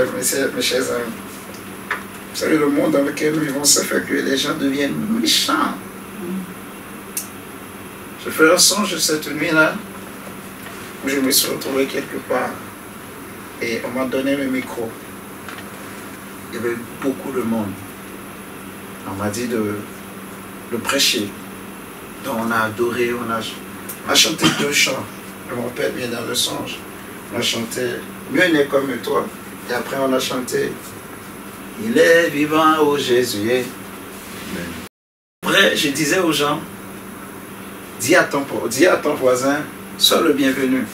mes chers amis. Vous savez, le monde dans lequel nous vivons, ça fait que les gens deviennent méchants. Je fais un songe cette nuit-là, où je me suis retrouvé quelque part, et on m'a donné le micro. Il y avait beaucoup de monde. On m'a dit de prêcher. Donc on a adoré, on a chanté 2 chants. Je me rappelle bien dans le songe. On a chanté « Mieux n'est comme toi ». Et après on a chanté « Il est vivant, ô Jésus ». Après, je disais aux gens, dis à ton voisin, sois le bienvenu.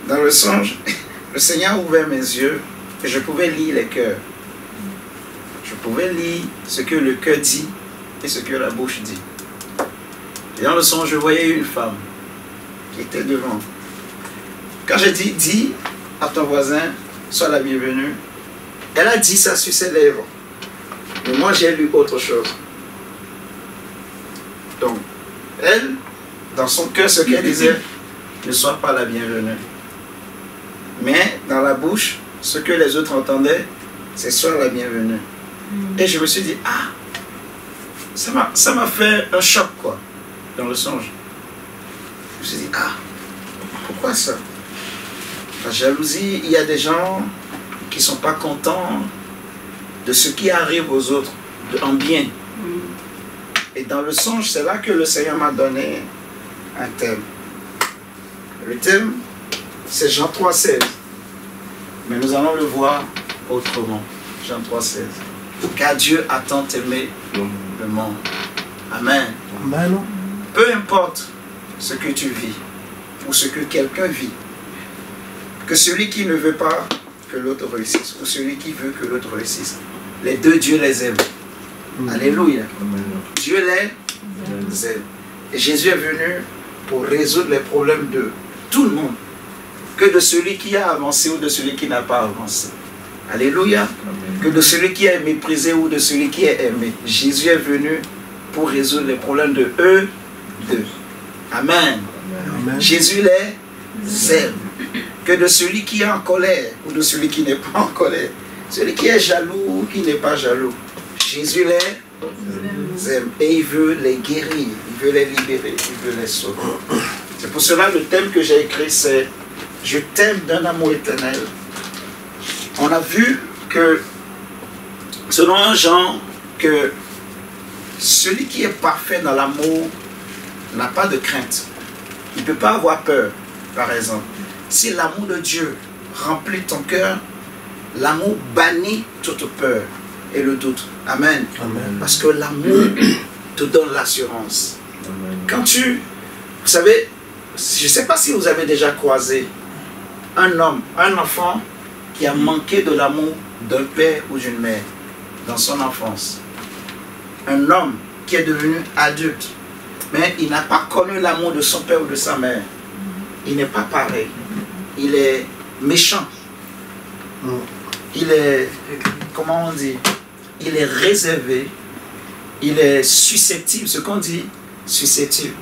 Dans le songe, le Seigneur a ouvert mes yeux et je pouvais lire les cœurs. Je pouvais lire ce que le cœur dit et ce que la bouche dit. Et dans le songe, je voyais une femme qui était devant. Quand j'ai dit, dis à ton voisin, sois la bienvenue, elle a dit ça sur ses lèvres. Mais moi, j'ai lu autre chose. Donc, elle, dans son cœur, ce qu'elle disait, ne sois pas la bienvenue. Mais dans la bouche, ce que les autres entendaient, c'est sois la bienvenue. Et je me suis dit, ah, ça m'a fait un choc, quoi, dans le songe. Je me suis dit, ah, pourquoi ça? La jalousie, il y a des gens qui ne sont pas contents de ce qui arrive aux autres, en bien. Et dans le songe, c'est là que le Seigneur m'a donné un thème. Le thème, c'est Jean 3,16. Mais nous allons le voir autrement. Jean 3,16. Car Dieu a tant aimé le monde. Amen. Amen. Peu importe ce que tu vis ou ce que quelqu'un vit, que celui qui ne veut pas que l'autre réussisse ou celui qui veut que l'autre réussisse, les deux, Dieu les aime. Alléluia. Dieu les aime. Et Jésus est venu pour résoudre les problèmes de tout le monde, que de celui qui a avancé ou de celui qui n'a pas avancé. Alléluia. Que de celui qui est méprisé ou de celui qui est aimé. Jésus est venu pour résoudre les problèmes de eux deux. Amen. Amen. Jésus les aime. Que de celui qui est en colère ou de celui qui n'est pas en colère. Celui qui est jaloux ou qui n'est pas jaloux. Jésus les aime. Et il veut les guérir. Il veut les libérer. Il veut les sauver. C'est pour cela le thème que j'ai écrit, c'est « Je t'aime d'un amour éternel ». On a vu que, selon un Jean, que celui qui est parfait dans l'amour n'a pas de crainte. Il ne peut pas avoir peur, par exemple. Si l'amour de Dieu remplit ton cœur, l'amour bannit toute peur et le doute. Amen. Amen. Parce que l'amour te donne l'assurance. Quand vous savez, je ne sais pas si vous avez déjà croisé un homme, un enfant qui a manqué de l'amour d'un père ou d'une mère dans son enfance. Un homme qui est devenu adulte, mais il n'a pas connu l'amour de son père ou de sa mère. Il n'est pas pareil. Il est méchant. Il est, comment on dit, il est réservé. Il est susceptible. Ce qu'on dit, susceptible.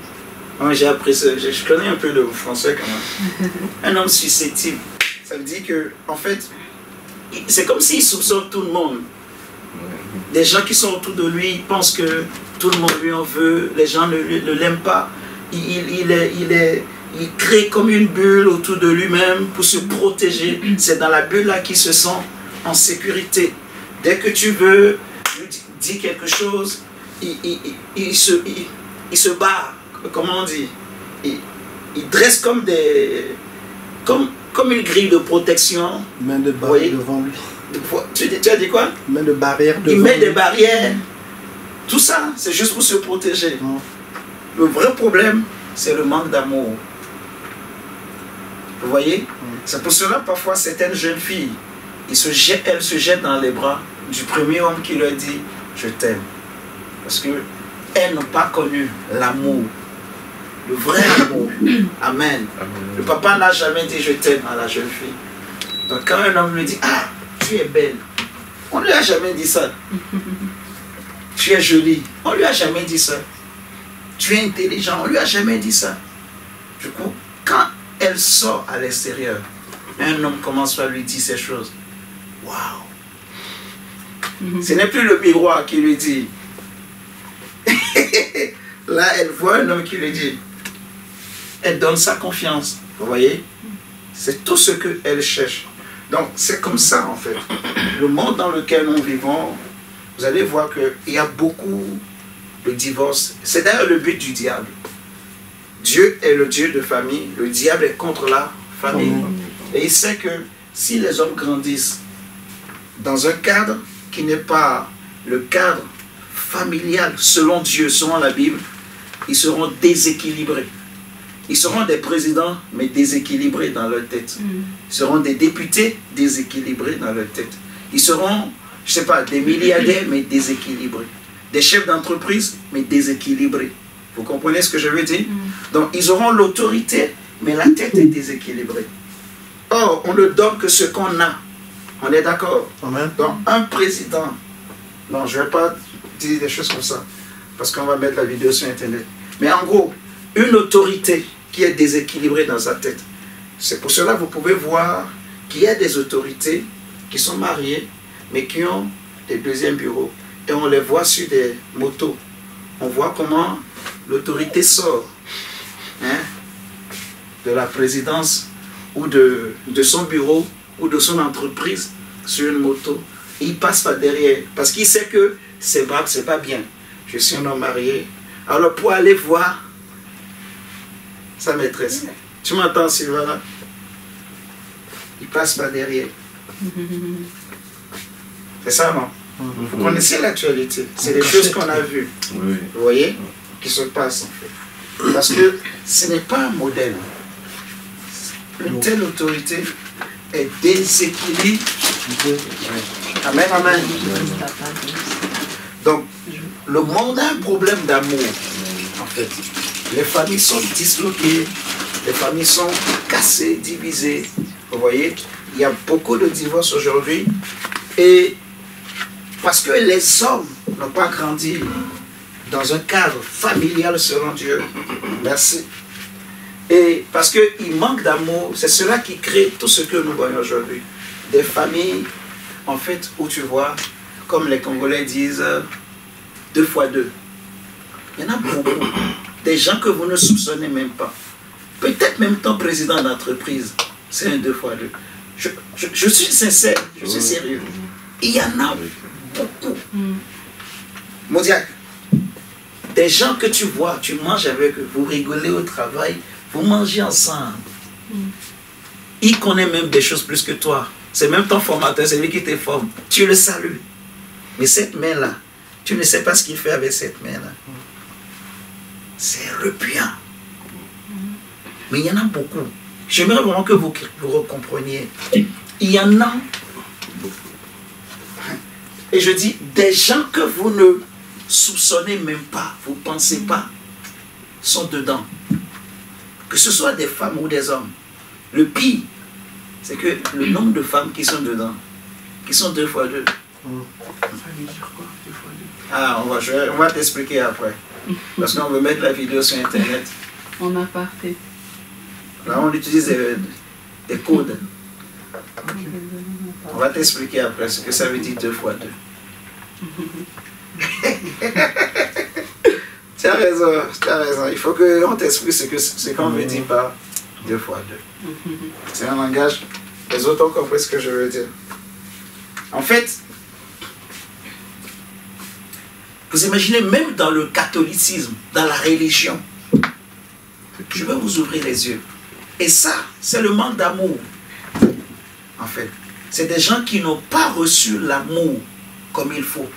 Moi, j'ai appris ça. Je connais un peu le français quand même. Un homme susceptible. Ça veut dire que, en fait, c'est comme s'il soupçonne tout le monde. Des gens qui sont autour de lui, ils pensent que tout le monde lui en veut, les gens ne l'aiment pas. Il crée comme une bulle autour de lui-même pour se protéger. C'est dans la bulle-là qu'il se sent en sécurité. Dès que tu veux lui dire quelque chose, il se barre. Comment on dit? Il dresse comme comme une grille de protection. Main de barrière devant lui. Tu as dit quoi? Main de barrière devant lui. Il met des barrières. Tout ça, c'est juste pour se protéger. Le vrai problème, c'est le manque d'amour. Vous voyez? C'est pour cela, parfois, certaines jeunes filles, elles se jettent dans les bras du premier homme qui leur dit « Je t'aime ». Parce qu'elles n'ont pas connu l'amour. Le vrai amour. Amen. Le papa n'a jamais dit « Je t'aime » à la jeune fille. Donc quand un homme lui dit « Ah, tu es belle », on ne lui a jamais dit ça. Tu es jolie, on ne lui a jamais dit ça. Tu es intelligent, on ne lui a jamais dit ça. Du coup, quand elle sort à l'extérieur, un homme commence à lui dire ces choses. Waouh! Ce n'est plus le miroir qui lui dit. Là, elle voit un homme qui lui dit. Elle donne sa confiance. Vous voyez? C'est tout ce qu'elle cherche. Donc, c'est comme ça, en fait. Le monde dans lequel nous vivons, vous allez voir qu'il y a beaucoup de divorces. C'est d'ailleurs le but du diable. Dieu est le Dieu de famille. Le diable est contre la famille. Et il sait que si les hommes grandissent dans un cadre qui n'est pas le cadre familial selon Dieu, selon la Bible, ils seront déséquilibrés. Ils seront des présidents, mais déséquilibrés dans leur tête. Ils seront des députés déséquilibrés dans leur tête. Ils seront, je ne sais pas, des milliardaires, mais déséquilibrés. Des chefs d'entreprise, mais déséquilibrés. Vous comprenez ce que je veux dire? Donc, ils auront l'autorité, mais la tête est déséquilibrée. Or, on ne donne que ce qu'on a. On est d'accord? Donc, un président, non, je ne vais pas dire des choses comme ça, parce qu'on va mettre la vidéo sur Internet. Mais en gros, une autorité qui est déséquilibrée dans sa tête. C'est pour cela que vous pouvez voir qu'il y a des autorités qui sont mariées, mais qui ont des deuxièmes bureaux. Et on les voit sur des motos. On voit comment l'autorité sort de la présidence ou de son bureau ou de son entreprise sur une moto. Et il passe par derrière parce qu'il sait que c'est pas bien. Je suis un homme marié. Alors pour aller voir sa maîtresse. Tu m'entends, Sylvana? Il passe par derrière. C'est ça, non? Vous connaissez l'actualité. C'est des choses qu'on a vues. Vous voyez? Qui se passent, en fait. Parce que ce n'est pas un modèle. Une telle autorité est déséquilibrée. Amen, amen. Donc, le monde a un problème d'amour, en fait. Les familles sont disloquées, les familles sont cassées, divisées. Vous voyez, il y a beaucoup de divorces aujourd'hui. Et parce que les hommes n'ont pas grandi dans un cadre familial selon Dieu. Merci. Et parce qu'il manque d'amour, c'est cela qui crée tout ce que nous voyons aujourd'hui. Des familles, en fait, où tu vois, comme les Congolais disent, 2 fois 2. Il y en a beaucoup. Des gens que vous ne soupçonnez même pas. Peut-être même ton président d'entreprise, c'est un 2 fois 2. Je suis sincère, je suis sérieux. Il y en a beaucoup. Modiac, des gens que tu vois, tu manges avec eux, vous rigolez au travail, vous mangez ensemble. Il connaît même des choses plus que toi. C'est même ton formateur, c'est lui qui te forme. Tu le salues. Mais cette main-là, tu ne sais pas ce qu'il fait avec cette main-là. C'est repuant. Mais il y en a beaucoup. J'aimerais vraiment que vous compreniez. Il y en a. Et je dis, des gens que vous ne soupçonnez même pas, vous ne pensez pas, sont dedans. Que ce soit des femmes ou des hommes. Le pire, c'est que le nombre de femmes qui sont dedans, qui sont 2 fois 2. Ah, on va t'expliquer après. Parce qu'on veut mettre la vidéo sur Internet. En aparté. Là, on utilise des codes. On va t'expliquer après ce que ça veut dire 2 fois 2. Tu as raison, tu as raison. Il faut qu'on t'explique ce qu'on veut dire par 2 fois 2. C'est un langage. Les autres ont compris ce que je veux dire. En fait, vous imaginez, même dans le catholicisme, dans la religion, je vais vous ouvrir les yeux. Et ça, c'est le manque d'amour. En fait, c'est des gens qui n'ont pas reçu l'amour comme il faut.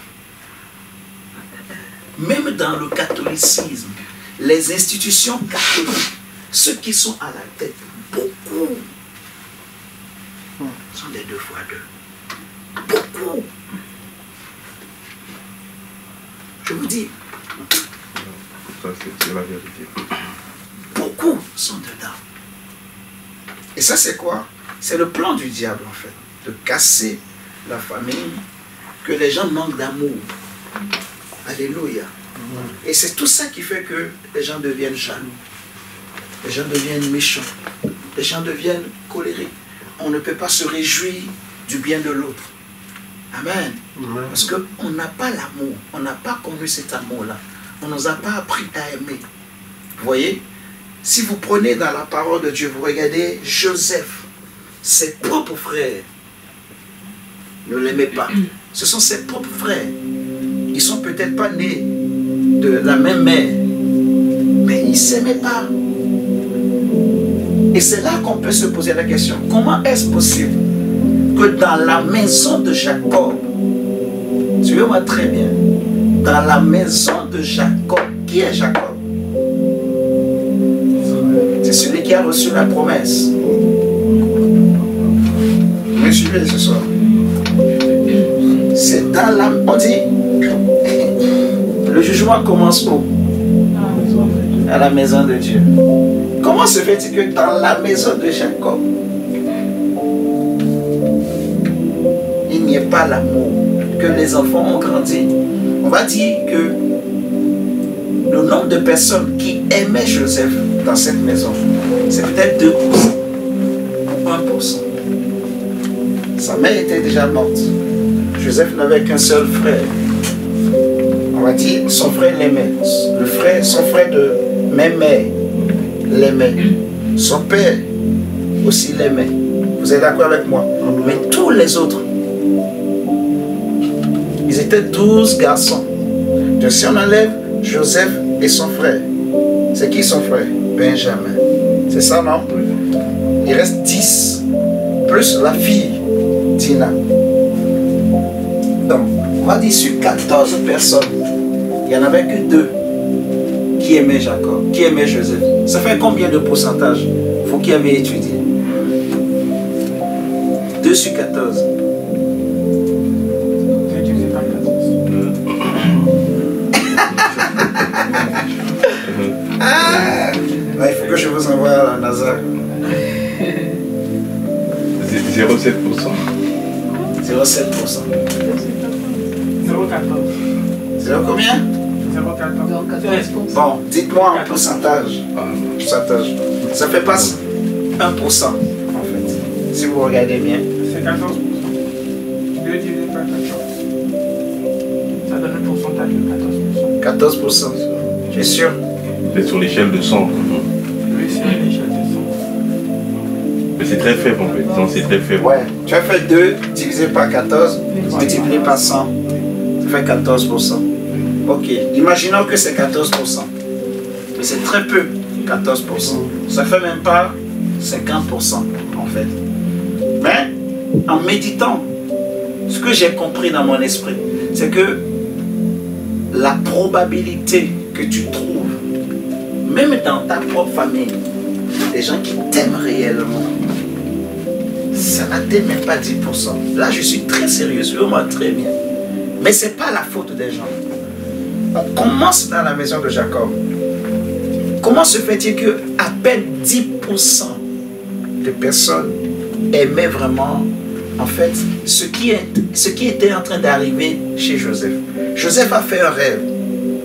Même dans le catholicisme, les institutions catholiques, ceux qui sont à la tête, beaucoup, sont des 2 fois 2. Beaucoup. Je vous dis. C'est la vérité. Beaucoup sont dedans. Et ça, c'est quoi? C'est le plan du diable, en fait. De casser la famille, que les gens manquent d'amour. Alléluia. Et c'est tout ça qui fait que les gens deviennent jaloux. Les gens deviennent méchants. Les gens deviennent colériques. on ne peut pas se réjouir du bien de l'autre. Amen. Parce qu'on n'a pas l'amour. On n'a pas connu cet amour-là. On ne nous a pas appris à aimer. Vous voyez? Si vous prenez dans la parole de Dieu, vous regardez Joseph, ses propres frères ne l'aimaient pas. Ce sont ses propres frères. Ils ne sont peut-être pas nés de la même mère, mais ils ne s'aimaient pas. Et c'est là qu'on peut se poser la question, comment est-ce possible que dans la maison de Jacob, suivez-moi très bien, dans la maison de Jacob, qui est Jacob? C'est celui qui a reçu la promesse. Vous me suivez ce soir? C'est dans la... On dit, le jugement commence où? À la maison de Dieu. Comment se fait-il que dans la maison de Jacob, il n'y ait pas l'amour, que les enfants ont grandi? On va dire que le nombre de personnes qui aimaient Joseph dans cette maison, c'est peut-être 2% ou 1%. Sa mère était déjà morte. Joseph n'avait qu'un seul frère. On va dire, son frère l'aimait. Son frère de même mère l'aimait. Son père aussi l'aimait. Vous êtes d'accord avec moi? Mais tous les autres, ils étaient 12 garçons. Donc si on enlève Joseph et son frère, c'est qui son frère? Benjamin. C'est ça, non? Il reste 10, plus la fille, Dina. Donc, on va dire sur 14 personnes, il n'y en avait que 2 qui aimaient Jacob, qui aimaient Joseph. Ça fait combien de pourcentage? Vous qui avez étudié. 2 sur 14. Ah, il faut que je vous envoie à la NASA. 0,7%. 0,7%. 0,14. 0 combien? 0,14. Bon, dites-moi en pourcentage. Pourcentage. Ça fait pas 1% en fait. Si vous regardez bien. C'est 14%. 2 divisé par 14. Ça donne un pourcentage de 14%. 14%. Tu es sûr? C'est sur l'échelle de 100. Oui, c'est à l'échelle de 100. Mais c'est très faible en fait. Donc c'est très faible. Ouais. Tu as fait 2 divisé par 14, multiplié par 100. Ça fait 14%. Ok. Imaginons que c'est 14%. Mais c'est très peu, 14%. Ça fait même pas 50% en fait. Mais en méditant, ce que j'ai compris dans mon esprit, c'est que la probabilité que tu trouves, même dans ta propre famille, des gens qui t'aiment réellement, ça n'atteint même pas 10%. Là, je suis très sérieux, vraiment très bien. Mais ce n'est pas la faute des gens. On commence dans la maison de Jacob. Comment se fait-il que à peine 10% de personnes aimaient vraiment, en fait, ce qui était en train d'arriver chez Joseph? Joseph a fait un rêve.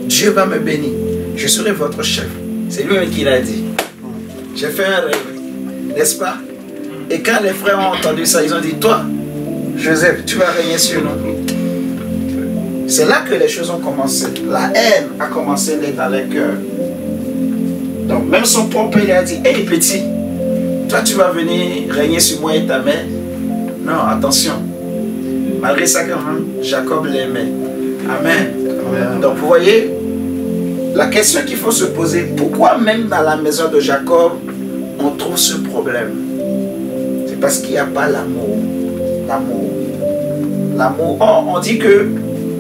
Dieu va me bénir. Je serai votre chef. C'est lui-même qui l'a dit. J'ai fait un rêve. N'est-ce pas? Et quand les frères ont entendu ça, ils ont dit, toi, Joseph, tu vas régner sur nous. C'est là que les choses ont commencé. La haine a commencé dans les cœurs. Donc même son propre père a dit, hey petit, toi tu vas venir régner sur moi et ta mère. Non, attention. Malgré ça quand même, Jacob l'aimait. Amen. Amen. Donc vous voyez, la question qu'il faut se poser, pourquoi même dans la maison de Jacob, on trouve ce problème? C'est parce qu'il n'y a pas l'amour. L'amour. L'amour. Oh, on dit que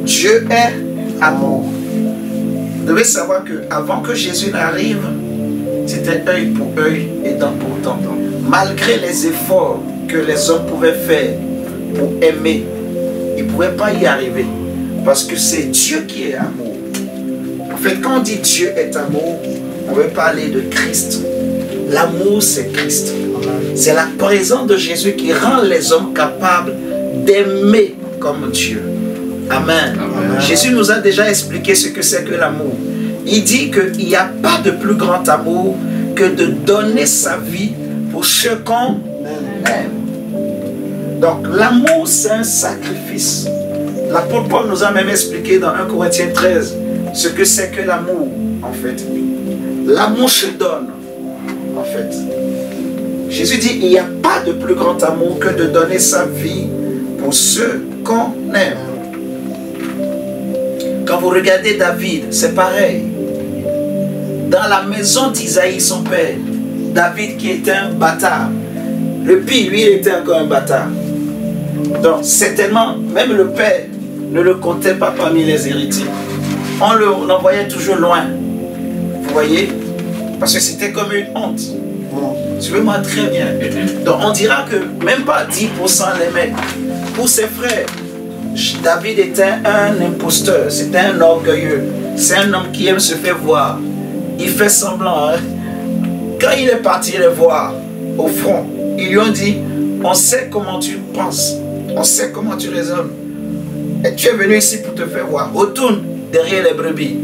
Dieu est amour. Vous devez savoir qu'avant que Jésus n'arrive, c'était œil pour œil et dent pour dent. Malgré les efforts que les hommes pouvaient faire pour aimer, ils ne pouvaient pas y arriver. Parce que c'est Dieu qui est amour. En fait, quand on dit Dieu est amour, on veut parler de Christ. L'amour, c'est Christ. C'est la présence de Jésus qui rend les hommes capables d'aimer comme Dieu. Amen. Amen. Jésus nous a déjà expliqué ce que c'est que l'amour. Il dit qu'il n'y a pas de plus grand amour que de donner sa vie pour ceux qu'on aime. Donc l'amour, c'est un sacrifice. L'apôtre Paul nous a même expliqué dans 1 Corinthiens 13 ce que c'est que l'amour, en fait. L'amour se donne, en fait. Jésus dit, il n'y a pas de plus grand amour que de donner sa vie pour ceux qu'on aime. Quand vous regardez David, c'est pareil. Dans la maison d'Isaïe, son père, David qui était un bâtard, le pire, lui, il était encore un bâtard. Donc, certainement, même le père ne le comptait pas parmi les héritiers. On l'envoyait toujours loin. Vous voyez? Parce que c'était comme une honte. Suivez-moi très bien. Donc, on dira que même pas 10% l'aimaient. Pour ses frères, David était un imposteur, c'était un orgueilleux. C'est un homme qui aime se faire voir. Il fait semblant. Hein? Quand il est parti les voir au front, ils lui ont dit, on sait comment tu penses, on sait comment tu raisonnes. Et tu es venu ici pour te faire voir. Retourne derrière les brebis.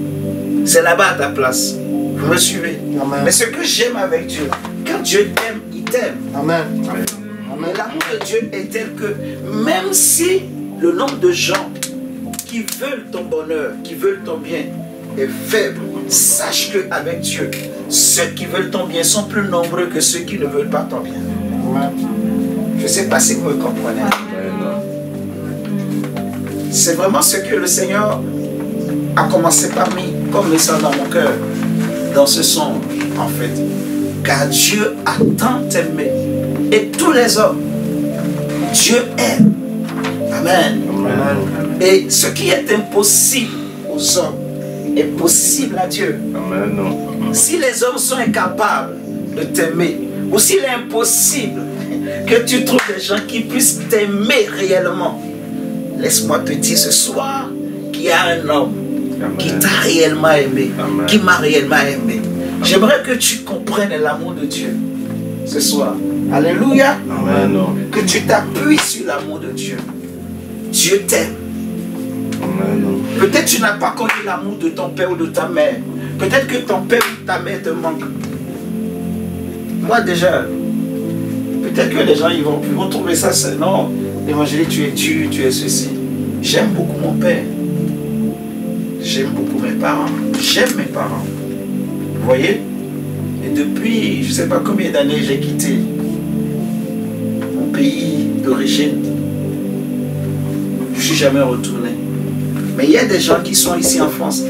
C'est là-bas à ta place. Vous me suivez? Amen. Mais ce que j'aime avec Dieu, quand Dieu t'aime, il t'aime. Amen. Mais l'amour de Dieu est tel que même si le nombre de gens qui veulent ton bonheur, qui veulent ton bien est faible, sache qu'avec Dieu, ceux qui veulent ton bien sont plus nombreux que ceux qui ne veulent pas ton bien. Je ne sais pas si vous me comprenez. C'est vraiment ce que le Seigneur a commencé par mí comme message dans mon cœur, dans ce songe, en fait. Car Dieu a tant aimé, et tous les hommes, Dieu aime. Amen. Amen. Et ce qui est impossible aux hommes est possible à Dieu. Amen. Si les hommes sont incapables de t'aimer, ou s'il est impossible que tu trouves des gens qui puissent t'aimer réellement, laisse-moi te dire ce soir qu'il y a un homme Amen. Qui t'a réellement aimé, Amen. Qui m'a réellement aimé. J'aimerais que tu comprennes l'amour de Dieu ce soir. Alléluia. Amen. Que tu t'appuies sur l'amour de Dieu. Dieu t'aime. Peut-être tu n'as pas connu l'amour de ton père ou de ta mère. Peut-être que ton père ou ta mère te manque. Moi déjà, peut-être que les gens ils vont trouver ça. Non, évangélique, tu es dur, tu es ceci. J'aime beaucoup mon père. J'aime beaucoup mes parents. J'aime mes parents. Vous voyez? Et depuis, je ne sais pas combien d'années j'ai quitté mon pays d'origine. Je ne suis jamais retourné. Mais il y a des gens qui sont ici en France.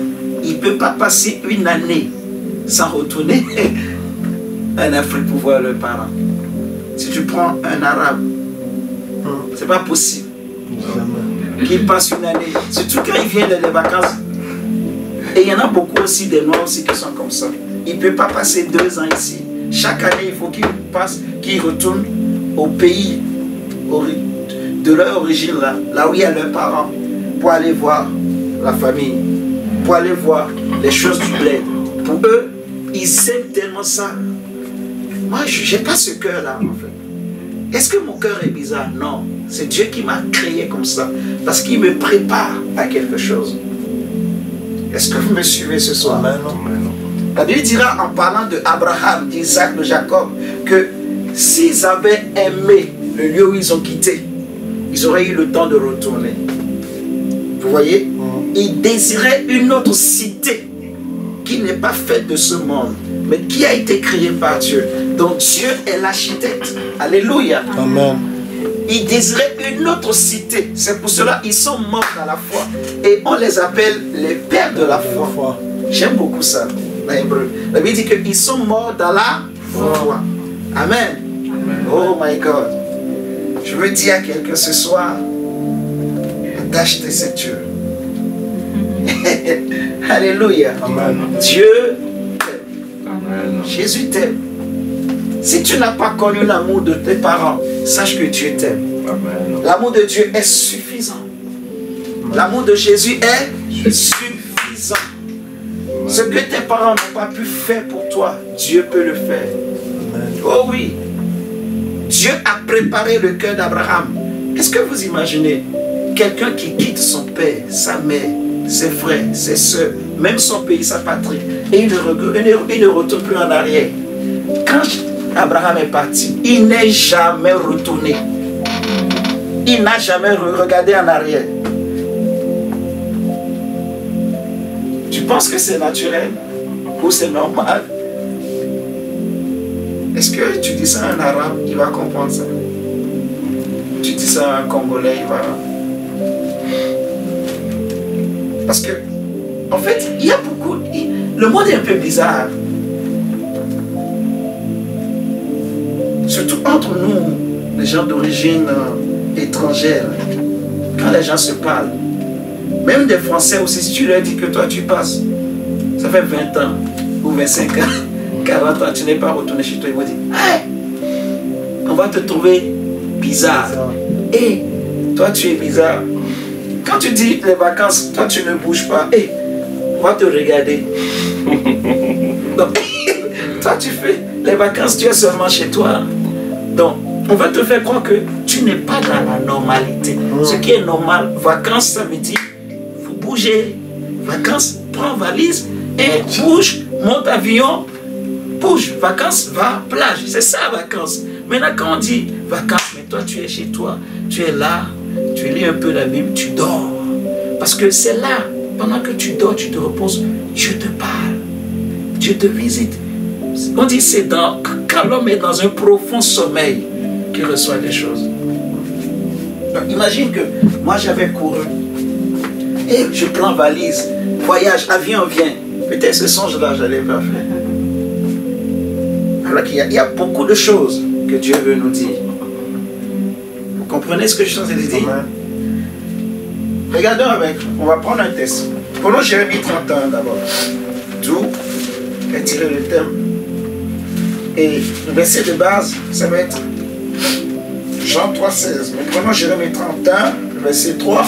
Ils ne peuvent pas passer une année sans retourner en Afrique pour voir leurs parents. Si tu prends un arabe, c'est pas possible qu'il passe une année. Surtout quand il vient les vacances. Et il y en a beaucoup aussi, des noirs aussi qui sont comme ça. Il ne peut pas passer 2 ans ici. Chaque année, il faut qu'il passe, qu'il retourne au pays de leur origine, là où il y a leurs parents, pour aller voir la famille, pour aller voir les choses du bled. Pour eux, ils aiment tellement ça. Moi, je n'ai pas ce cœur-là, en fait. Est-ce que mon cœur est bizarre? Non. C'est Dieu qui m'a créé comme ça. Parce qu'il me prépare à quelque chose. Est-ce que vous me suivez ce soir? Amen. La Bible dira en parlant d'Abraham, d'Isaac, de Jacob, que s'ils avaient aimé le lieu où ils ont quitté, ils auraient eu le temps de retourner. Vous voyez? Ils désiraient une autre cité qui n'est pas faite de ce monde, mais qui a été créée par Dieu. Donc Dieu est l'architecte. Alléluia. Amen. Ils désiraient une autre cité. C'est pour cela qu'ils sont morts dans la foi. Et on les appelle les pères de la foi. J'aime beaucoup ça. La Bible dit qu'ils sont morts dans la foi. Amen. Oh my God. Je veux dire à quelqu'un ce soir, attache tes ceintures. Alléluia. Amen. Dieu t'aime. Jésus t'aime. Si tu n'as pas connu l'amour de tes parents, sache que Dieu t'aime. L'amour de Dieu est suffisant. L'amour de Jésus est suffisant. Ce que tes parents n'ont pas pu faire pour toi, Dieu peut le faire. Oh oui. Dieu a préparé le cœur d'Abraham. Est-ce que vous imaginez quelqu'un qui quitte son père, sa mère, ses frères, ses soeurs, même son pays, sa patrie, et il ne retourne plus en arrière? Quand Abraham est parti, il n'est jamais retourné. Il n'a jamais regardé en arrière. Tu penses que c'est naturel ou c'est normal? Est-ce que tu dis ça à un arabe, il va comprendre ça? Tu dis ça à un Congolais, il va... Parce que, en fait, il y a beaucoup... Le monde est un peu bizarre. Surtout entre nous, les gens d'origine étrangère, quand les gens se parlent, même des Français aussi, si tu leur dis que toi tu passes, ça fait 20 ans ou 25 ans, 40 ans, tu n'es pas retourné chez toi, ils vont dire, hey, on va te trouver bizarre. Et toi tu es bizarre. Quand tu dis les vacances, toi tu ne bouges pas, et on va te regarder. Donc, toi tu fais les vacances, tu es seulement chez toi. Donc, on va te faire croire que tu n'es pas dans la normalité. Ce qui est normal, vacances, ça veut dire, il faut bouger. Vacances, prends valise et bouge, monte avion, bouge. Vacances, va plage. C'est ça, vacances. Maintenant, quand on dit vacances, mais toi, tu es chez toi, tu es là, tu lis un peu la Bible, tu dors. Parce que c'est là, pendant que tu dors, tu te reposes, Dieu te parle, Dieu te visite. On dit c'est quand l'homme est dans un profond sommeil qu'il reçoit des choses. Donc imagine que moi j'avais couru et je prends valise, voyage, avion vient. Peut-être ce songe-là, je n'allais pas faire. Alors qu'il y a beaucoup de choses que Dieu veut nous dire. Vous comprenez ce que je suis en train de dire? Regardons avec, on va prendre un test. Prenons Jérémie 31 d'abord. D'où est tiré le thème. Et le verset de base, ça va être Jean 3,16. Mais prenons Jérémie 31, le verset 3.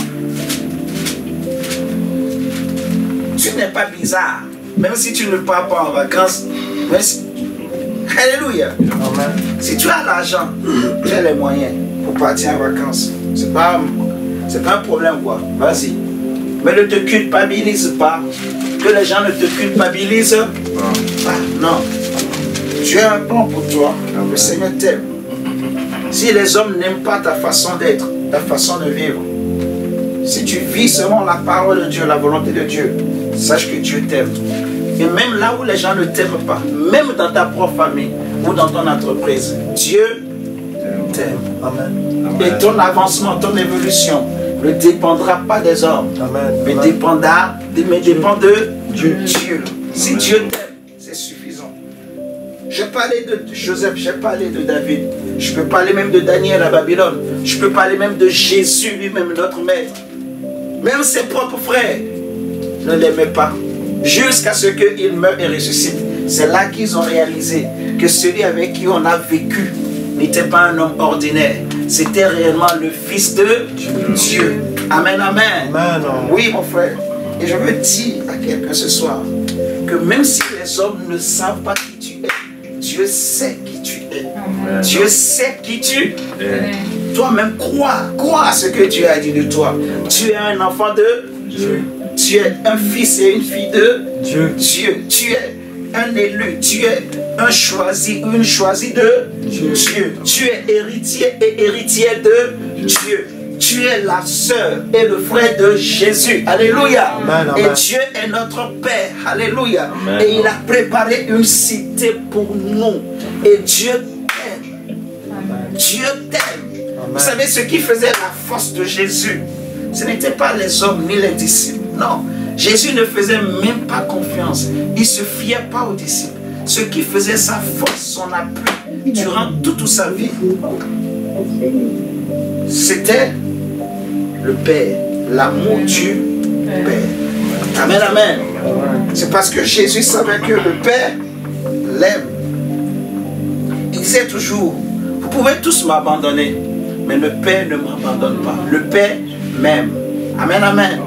Tu n'es pas bizarre, même si tu ne pars pas en vacances. Alléluia. Amen. Si tu as l'argent, tu as les moyens pour partir en vacances. C'est pas un problème, quoi. Vas-y. Mais ne te culpabilise pas. Que les gens ne te culpabilisent pas. Non. Dieu a un plan pour toi. Le Seigneur t'aime. Si les hommes n'aiment pas ta façon d'être, ta façon de vivre, si tu vis selon la parole de Dieu, la volonté de Dieu, sache que Dieu t'aime. Et même là où les gens ne t'aiment pas, même dans ta propre famille ou dans ton entreprise, Dieu t'aime. Amen. Et ton avancement, ton évolution ne dépendra pas des hommes, Amen. Mais dépend de Dieu. Si Dieu t'aime, c'est suffisant. J'ai parlé de Joseph, j'ai parlé de David, je peux parler même de Daniel à Babylone, je peux parler même de Jésus lui-même, notre maître. Même ses propres frères ne l'aimaient pas, jusqu'à ce qu'il meure et ressuscite. C'est là qu'ils ont réalisé que celui avec qui on a vécu n'était pas un homme ordinaire, c'était réellement le Fils de Dieu. Amen, amen. Amen. Oui, mon frère. Et je veux dire à quelqu'un ce soir que même si les hommes ne savent pas qui tu es, Dieu sait qui tu es. Amen. Dieu sait qui tu es. Toi-même, crois à ce que Dieu a dit de toi. Tu es un enfant de Dieu. Tu es un fils et une fille de Dieu. Tu es un élu. Tu es un choisi, une choisie de Dieu. Tu es héritier et héritière de Dieu. Tu es la sœur et le frère de Jésus. Alléluia. Amen, amen. Et Dieu est notre Père. Alléluia. Amen. Et il a préparé une cité pour nous. Et Dieu t'aime. Dieu t'aime. Vous savez ce qui faisait la force de Jésus? Ce n'étaient pas les hommes ni les disciples. Non. Jésus ne faisait même pas confiance. Il ne se fiait pas aux disciples. Ce qui faisait sa force, son appui durant toute sa vie, c'était le Père, l'amour du Père. Amen, amen. C'est parce que Jésus savait que le Père l'aime. Il disait toujours, vous pouvez tous m'abandonner, mais le Père ne m'abandonne pas. Le Père m'aime. Amen, amen.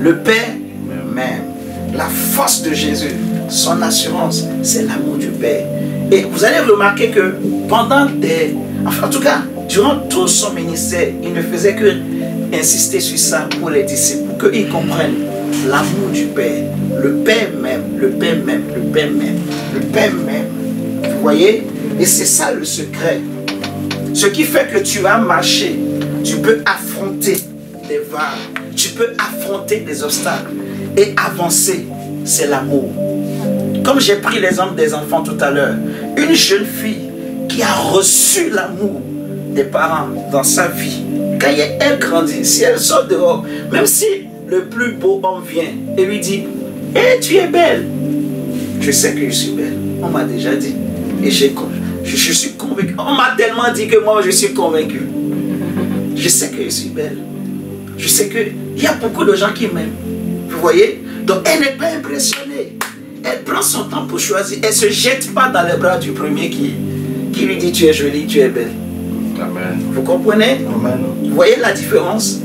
Le Père m'aime. La force de Jésus, son assurance, c'est l'amour du Père. Et vous allez remarquer que pendant en tout cas, durant tout son ministère, il ne faisait que insister sur ça pour les disciples, pour qu'ils comprennent l'amour du Père. Le Père m'aime, le Père m'aime, le Père m'aime, le Père m'aime. Vous voyez? Et c'est ça le secret. Ce qui fait que tu vas marcher tu peux affronter des vagues, tu peux affronter des obstacles et avancer. C'est l'amour. Comme j'ai pris l'exemple des enfants tout à l'heure, une jeune fille qui a reçu l'amour des parents dans sa vie, quand elle grandit, si elle sort dehors, même si le plus beau homme vient et lui dit « Hé, tu es belle !» Je sais que je suis belle. On m'a déjà dit. Et je suis convaincu. On m'a tellement dit que moi, je suis convaincu. Je sais que je suis belle. Je sais qu'il y a beaucoup de gens qui m'aiment. Vous voyez? Donc, elle n'est pas impressionnée. Elle prend son temps pour choisir. Elle ne se jette pas dans les bras du premier qui lui dit « Tu es jolie, tu es belle ». Amen. Vous comprenez? Amen. Vous voyez la différence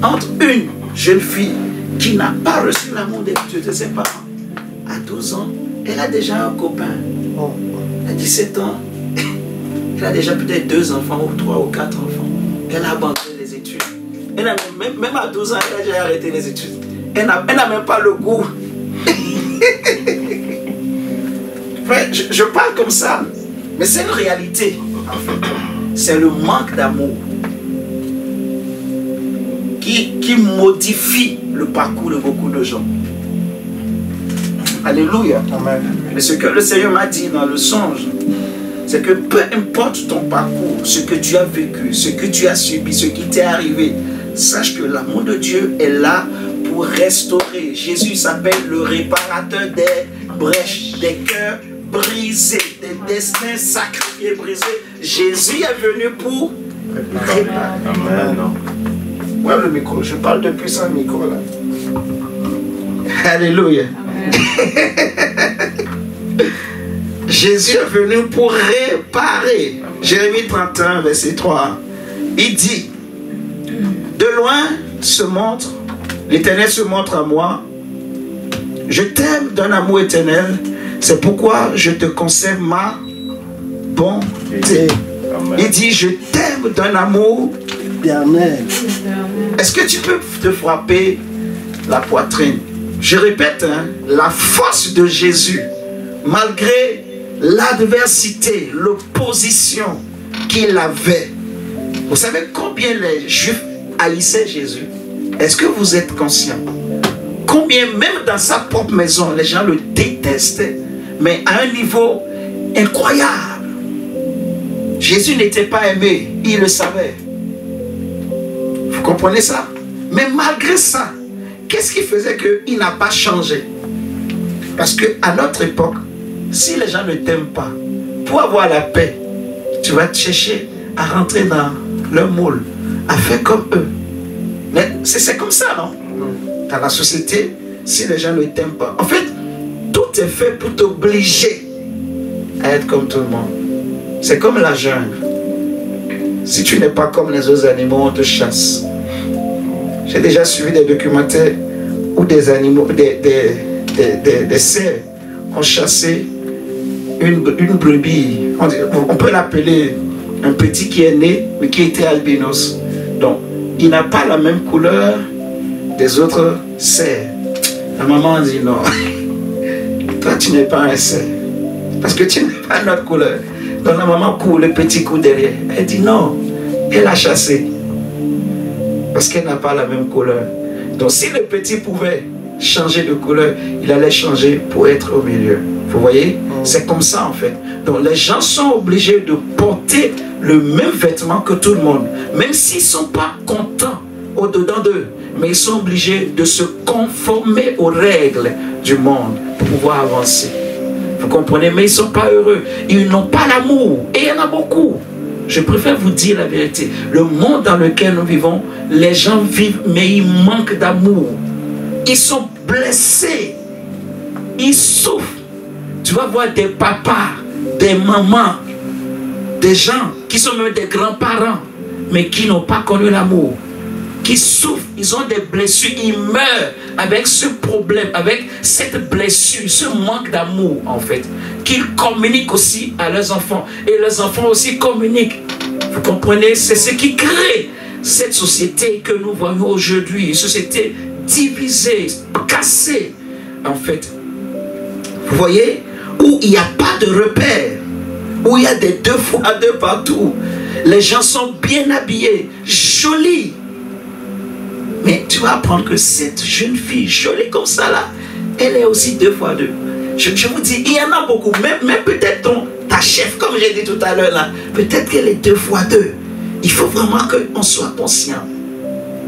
entre une jeune fille qui n'a pas reçu l'amour des dieux de ses parents. À 12 ans, elle a déjà un copain. À 17 ans, elle a déjà peut-être 2 enfants, ou 3 ou 4 enfants. Elle a abandonné les études. Elle a même à 12 ans, elle a déjà arrêté les études. Elle n'a même pas le goût. Je parle comme ça, mais c'est une réalité. En fait, c'est le manque d'amour qui modifie le parcours de beaucoup de gens. Alléluia. Amen. Mais ce que le Seigneur m'a dit dans le songe, c'est que peu importe ton parcours, ce que tu as vécu, ce que tu as subi, ce qui t'est arrivé, sache que l'amour de Dieu est là pour restaurer. Jésus s'appelle le réparateur des brèches, des cœurs brisés, des destins sacrifiés, brisés. Jésus est venu pour réparer. Amen. Ouais, le micro, je parle depuis sans micro là. Alléluia. Jésus est venu pour réparer. Jérémie 31, verset 3. Il dit, de loin se montre, l'Éternel se montre à moi. Je t'aime d'un amour éternel. C'est pourquoi je te conserve ma bonté. Amen. Il dit, je t'aime d'un amour Éternel. Est-ce que tu peux te frapper la poitrine? Je répète, hein, la force de Jésus, malgré l'adversité, l'opposition qu'il avait. Vous savez combien les Juifs haïssaient Jésus? Est-ce que vous êtes conscient? Combien, même dans sa propre maison, les gens le détestaient, mais à un niveau incroyable. Jésus n'était pas aimé, il le savait. Vous comprenez ça? Mais malgré ça, qu'est-ce qui faisait qu'il n'a pas changé? Parce qu'à notre époque, si les gens ne t'aiment pas, pour avoir la paix, tu vas te chercher à rentrer dans leur moule, à faire comme eux. Mais c'est comme ça, non? Dans la société, si les gens ne t'aiment pas. En fait, tout est fait pour t'obliger à être comme tout le monde. C'est comme la jungle. Si tu n'es pas comme les autres animaux, on te chasse. J'ai déjà suivi des documentaires où des animaux, des cerfs ont chassé une brebis. On peut l'appeler un petit qui est né, mais qui était albinos. Donc, il n'a pas la même couleur des autres cerfs. La maman dit non. Toi, tu n'es pas un cerf. Parce que tu n'es pas notre couleur. Donc la maman court, le petit court derrière. Elle dit non. Elle a chassé. Parce qu'elle n'a pas la même couleur. Donc si le petit pouvait changer de couleur, il allait changer pour être au milieu. Vous voyez? C'est comme ça en fait. Donc les gens sont obligés de porter le même vêtement que tout le monde. Même s'ils ne sont pas contents au-dedans d'eux. Mais ils sont obligés de se conformer aux règles du monde pour pouvoir avancer. Vous comprenez? Mais ils ne sont pas heureux. Ils n'ont pas l'amour. Et il y en a beaucoup. Je préfère vous dire la vérité. Le monde dans lequel nous vivons, les gens vivent, mais ils manquent d'amour. Ils sont blessés. Ils souffrent. Tu vas voir des papas, des mamans, des gens qui sont même des grands-parents, mais qui n'ont pas connu l'amour. Qui souffrent, ils ont des blessures, ils meurent avec ce problème, avec cette blessure, ce manque d'amour en fait, qu'ils communiquent aussi à leurs enfants, et leurs enfants aussi communiquent. Vous comprenez? C'est ce qui crée cette société que nous voyons aujourd'hui, une société divisée, cassée en fait. Vous voyez? Où il n'y a pas de repère, où il y a des deux fois deux partout. Les gens sont bien habillés, jolis. Mais tu vas apprendre que cette jeune fille jolie comme ça là, elle est aussi 2 fois 2. Je vous dis, il y en a beaucoup. Même peut-être ta chef, comme j'ai dit tout à l'heure là, peut-être qu'elle est 2 fois 2. Il faut vraiment qu'on soit conscient.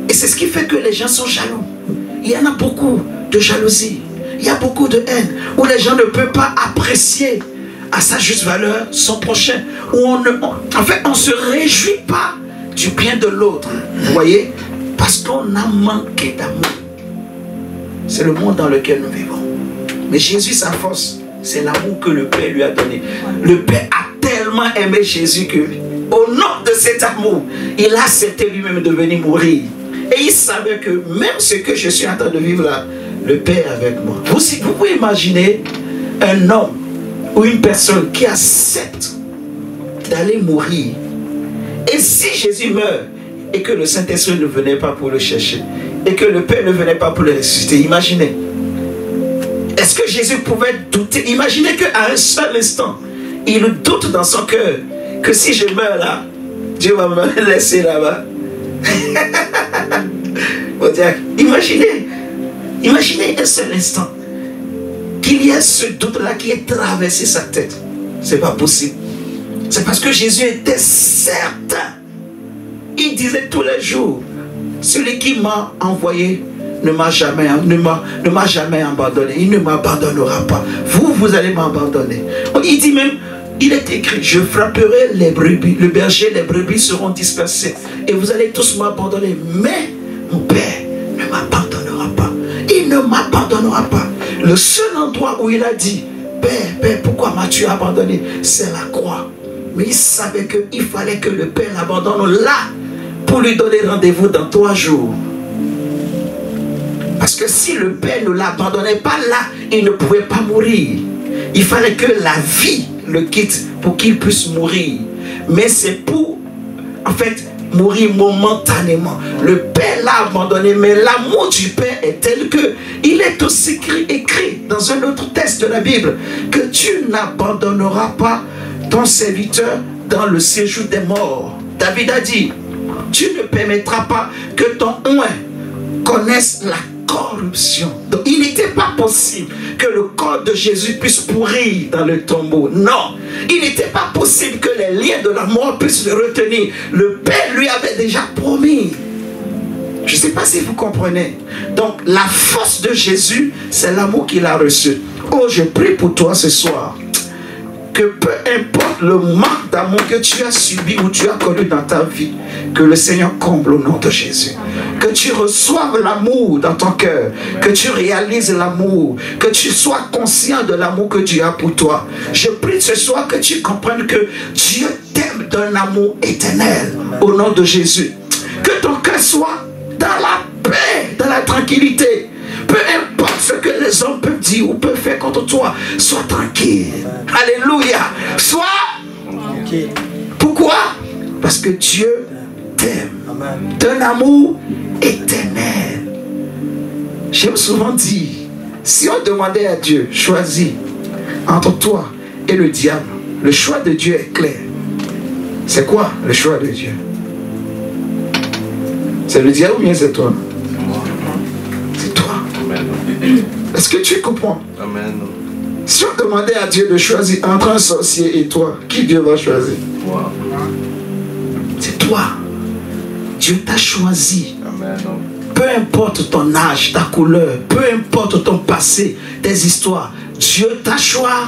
Et c'est ce qui fait que les gens sont jaloux. Il y en a beaucoup de jalousie. Il y a beaucoup de haine. Où les gens ne peuvent pas apprécier à sa juste valeur son prochain. Où on ne se réjouit pas du bien de l'autre. Vous voyez? Parce qu'on a manqué d'amour. C'est le monde dans lequel nous vivons. Mais Jésus, sa force, c'est l'amour que le Père lui a donné. Le Père a tellement aimé Jésus que, au nom de cet amour, il a accepté lui-même de venir mourir. Et il savait que même ce que je suis en train de vivre là, le Père est avec moi. Vous pouvez imaginer un homme ou une personne qui accepte d'aller mourir. Et si Jésus meurt et que le Saint-Esprit ne venait pas pour le chercher et que le Père ne venait pas pour le ressusciter, imaginez. Est-ce que Jésus pouvait douter? Imaginez qu'à un seul instant, il doute dans son cœur que si je meurs là, Dieu va me laisser là-bas. Imaginez un seul instant qu'il y ait ce doute-là qui ait traversé sa tête. C'est pas possible. C'est parce que Jésus était certain. Il disait tous les jours, celui qui m'a envoyé ne m'a jamais abandonné. Il ne m'abandonnera pas. Vous allez m'abandonner. Il dit même, il est écrit, je frapperai les brebis, le berger, les brebis seront dispersées. Et vous allez tous m'abandonner. Mais mon Père ne m'abandonnera pas. Il ne m'abandonnera pas. Le seul endroit où il a dit, Père, pourquoi m'as-tu abandonné? C'est la croix. Mais il savait qu'il fallait que le Père l'abandonne là pour lui donner rendez-vous dans 3 jours. Parce que si le Père ne l'abandonnait pas là, il ne pouvait pas mourir. Il fallait que la vie le quitte pour qu'il puisse mourir. Mais c'est pour, en fait, mourir momentanément. Le Père l'a abandonné, mais l'amour du Père est tel que il est aussi écrit dans un autre texte de la Bible que tu n'abandonneras pas ton serviteur dans le séjour des morts. David a dit, tu ne permettras pas que ton oint connaisse la corruption. Donc il n'était pas possible que le corps de Jésus puisse pourrir dans le tombeau. Non, il n'était pas possible que les liens de la mort puissent le retenir. Le Père lui avait déjà promis. Je ne sais pas si vous comprenez. Donc la force de Jésus, c'est l'amour qu'il a reçu. Oh, je prie pour toi ce soir que peu importe le manque d'amour que tu as subi ou tu as connu dans ta vie, que le Seigneur comble au nom de Jésus. Que tu reçoives l'amour dans ton cœur, que tu réalises l'amour, que tu sois conscient de l'amour que Dieu a pour toi. Je prie ce soir que tu comprennes que Dieu t'aime d'un amour éternel au nom de Jésus. Que ton cœur soit dans la paix, dans la tranquillité. Peu importe ce que les hommes peuvent dire ou peuvent faire contre toi, sois tranquille. Alléluia. Sois tranquille. Pourquoi? Parce que Dieu t'aime d'un amour éternel. J'aime souvent dire, si on demandait à Dieu, choisis entre toi et le diable, le choix de Dieu est clair. C'est quoi le choix de Dieu? C'est le diable ou bien c'est toi? C'est toi. Est-ce que tu comprends? Amen. Si on demandait à Dieu de choisir entre un sorcier et toi, qui Dieu va choisir? C'est toi. Dieu t'a choisi. Amen. Peu importe ton âge, ta couleur, peu importe ton passé, tes histoires, Dieu t'a choisi.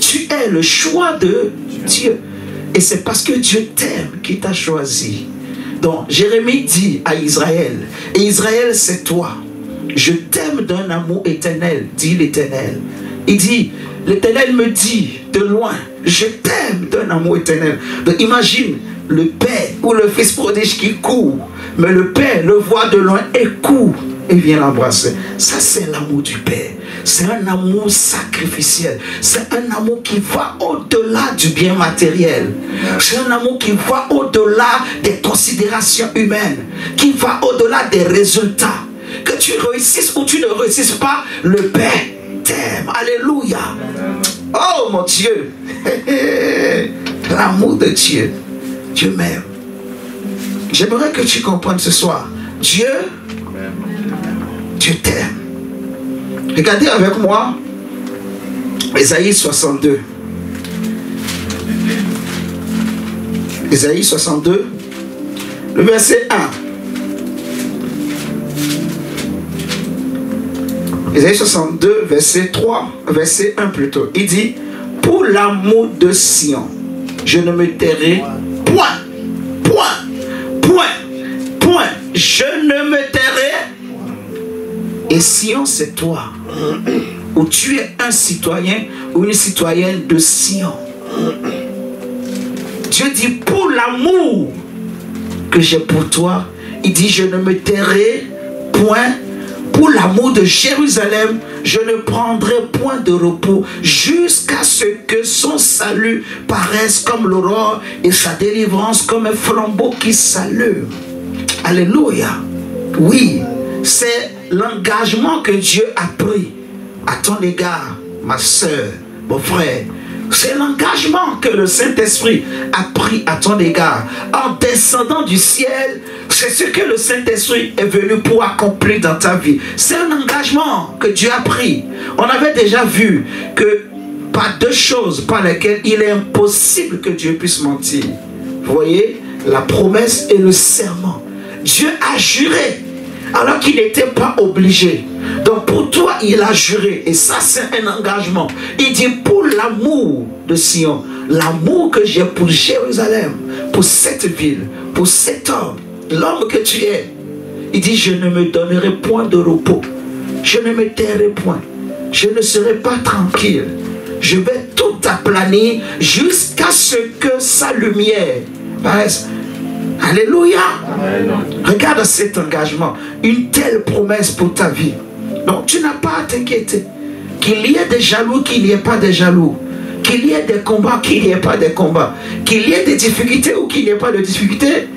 Tu es le choix de Dieu. Et c'est parce que Dieu t'aime qu'il t'a choisi. Donc Jérémie dit à Israël, et Israël c'est toi. Je t'aime d'un amour éternel, dit l'Éternel. Il dit, l'Éternel me dit de loin, je t'aime d'un amour éternel. Donc imagine le Père ou le Fils prodige qui court, mais le Père le voit de loin et court et vient l'embrasser. Ça c'est l'amour du Père. C'est un amour sacrificiel. C'est un amour qui va au-delà du bien matériel. C'est un amour qui va au-delà des considérations humaines, qui va au-delà des résultats. Que tu réussisses ou tu ne réussisses pas, le Père t'aime. Alléluia. Oh mon Dieu. L'amour de Dieu. Dieu m'aime. J'aimerais que tu comprennes ce soir. Dieu t'aime. Regardez avec moi Ésaïe 62. Ésaïe 62, le verset 1. Ésaïe 62, verset 3, verset 1 plutôt. Il dit, pour l'amour de Sion, je ne me tairai point. Je ne me tairai. Et Sion, c'est toi. Ou tu es un citoyen ou une citoyenne de Sion. Dieu dit, pour l'amour que j'ai pour toi, il dit, je ne me tairai point. Pour l'amour de Jérusalem, je ne prendrai point de repos jusqu'à ce que son salut paraisse comme l'aurore et sa délivrance comme un flambeau qui s'allume. Alléluia. Oui, c'est l'engagement que Dieu a pris à ton égard, ma soeur, mon frère. C'est l'engagement que le Saint-Esprit a pris à ton égard. En descendant du ciel, c'est ce que le Saint-Esprit est venu pour accomplir dans ta vie. C'est un engagement que Dieu a pris. On avait déjà vu que par deux choses par lesquelles il est impossible que Dieu puisse mentir. Vous voyez, la promesse et le serment. Dieu a juré alors qu'il n'était pas obligé. Donc pour toi, il a juré. Et ça, c'est un engagement. Il dit, pour l'amour de Sion, l'amour que j'ai pour Jérusalem, pour cette ville, pour cet homme, l'homme que tu es, il dit, je ne me donnerai point de repos. Je ne me tairai point. Je ne serai pas tranquille. Je vais tout aplanir jusqu'à ce que sa lumière paraisse. Alléluia. Amen. Regarde cet engagement. Une telle promesse pour ta vie. Donc tu n'as pas à t'inquiéter. Qu'il y ait des jaloux, qu'il n'y ait pas de jaloux. Qu'il y ait des combats, qu'il n'y ait pas de combats. Qu'il y ait des difficultés ou qu'il n'y ait pas de difficultés.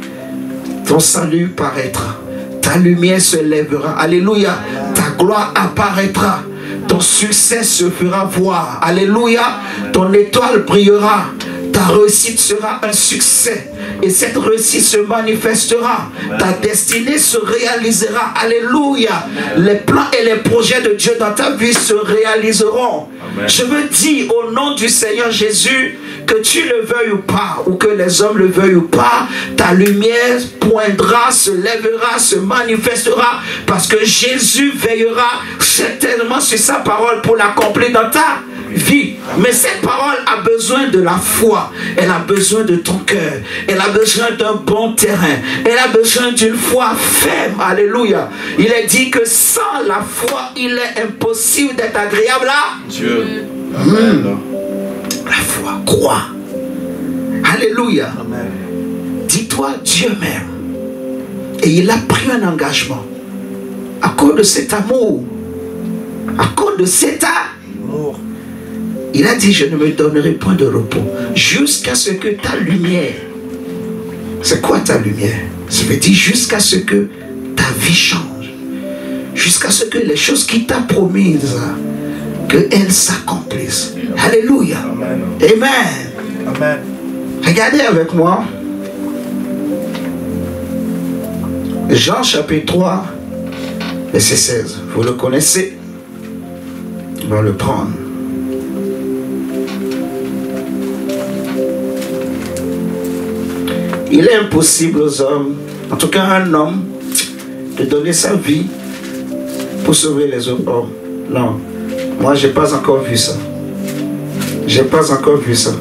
Ton salut paraîtra. Ta lumière se lèvera. Alléluia. Ta gloire apparaîtra. Ton succès se fera voir. Alléluia. Ton étoile brillera. Ta réussite sera un succès. Et cette réussite se manifestera. Ta destinée se réalisera. Alléluia. Les plans et les projets de Dieu dans ta vie se réaliseront. Amen. Je veux dire au nom du Seigneur Jésus, que tu le veuilles ou pas, ou que les hommes le veuillent ou pas, ta lumière poindra, se lèvera, se manifestera, parce que Jésus veillera certainement sur sa parole pour l'accomplir dans ta vie. Mais cette parole a besoin de la foi. Elle a besoin de ton cœur. Elle a besoin d'un bon terrain. Elle a besoin d'une foi ferme. Alléluia. Il est dit que sans la foi, il est impossible d'être agréable à Dieu. La foi, crois. Alléluia. Amen. Dis-toi, Dieu m'aime. Et il a pris un engagement. À cause de cet amour. À cause de cet amour. Il a dit, je ne me donnerai point de repos jusqu'à ce que ta lumière. C'est quoi ta lumière? Ça veut dire jusqu'à ce que ta vie change. Jusqu'à ce que les choses qu'il t'a promises, qu'elles s'accomplissent. Alléluia. Amen. Amen. Amen. Regardez avec moi. Jean chapitre 3, verset 16. Vous le connaissez. On va le prendre. Il est impossible aux hommes, en tout cas un homme, de donner sa vie pour sauver les autres hommes. Non. Moi, je n'ai pas encore vu ça. Je n'ai pas encore vu ça.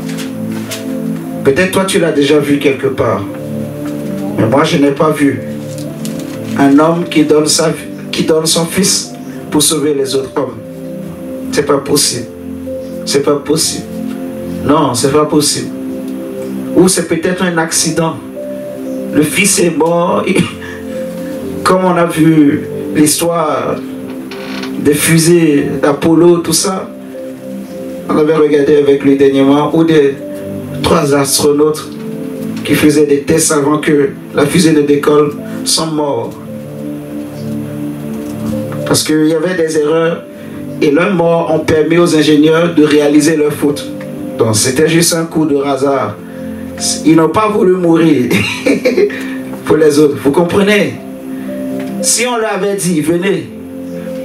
Peut-être toi, tu l'as déjà vu quelque part. Mais moi, je n'ai pas vu un homme qui donne son fils pour sauver les autres hommes. C'est pas possible. C'est pas possible. Non, c'est pas possible. Ou c'est peut-être un accident. Le fils est mort. Comme on a vu l'histoire des fusées d'Apollo, tout ça. On avait regardé avec lui dernièrement, où des 3 astronautes qui faisaient des tests avant que la fusée ne décolle sont morts. Parce qu'il y avait des erreurs et leurs morts ont permis aux ingénieurs de réaliser leur faute. Donc c'était juste un coup de hasard. Ils n'ont pas voulu mourir pour les autres. Vous comprenez? Si on leur avait dit, venez,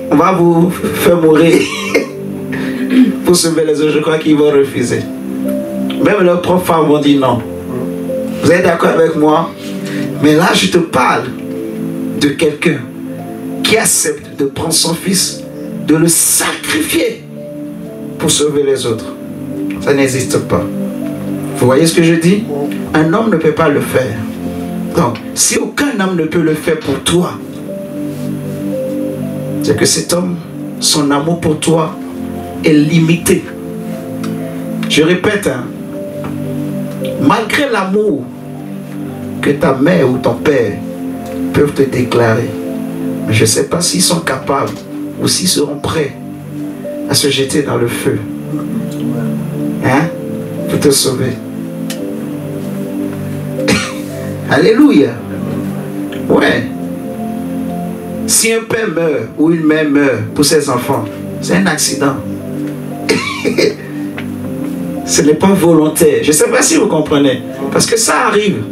on va vous faire mourir pour sauver les autres, je crois qu'ils vont refuser. Même leurs propres femmes vont dire non. Vous êtes d'accord avec moi? Mais là, je te parle de quelqu'un qui accepte de prendre son fils, de le sacrifier pour sauver les autres. Ça n'existe pas. Vous voyez ce que je dis? Un homme ne peut pas le faire. Donc, si aucun homme ne peut le faire pour toi, c'est que cet homme, son amour pour toi est limité. Je répète, hein, malgré l'amour que ta mère ou ton père peuvent te déclarer, mais je ne sais pas s'ils sont capables ou s'ils seront prêts à se jeter dans le feu, hein, pour te sauver. Alléluia. Ouais. Si un père meurt ou une mère meurt pour ses enfants, c'est un accident. Ce n'est pas volontaire. Je ne sais pas si vous comprenez. Parce que ça arrive.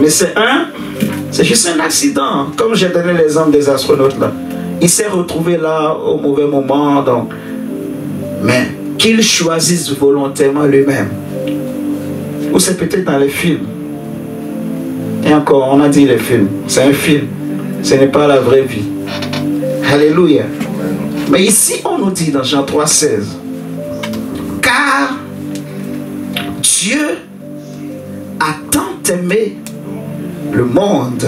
Mais c'est juste un accident. Comme j'ai donné l'exemple des astronautes là. Il s'est retrouvé là au mauvais moment. Donc. Mais qu'il choisisse volontairement lui-même. Ou c'est peut-être dans les films. Et encore, on a dit les films. C'est un film. Ce n'est pas la vraie vie. Alléluia. Mais ici, on nous dit dans Jean 3,16. Car Dieu a tant aimé le monde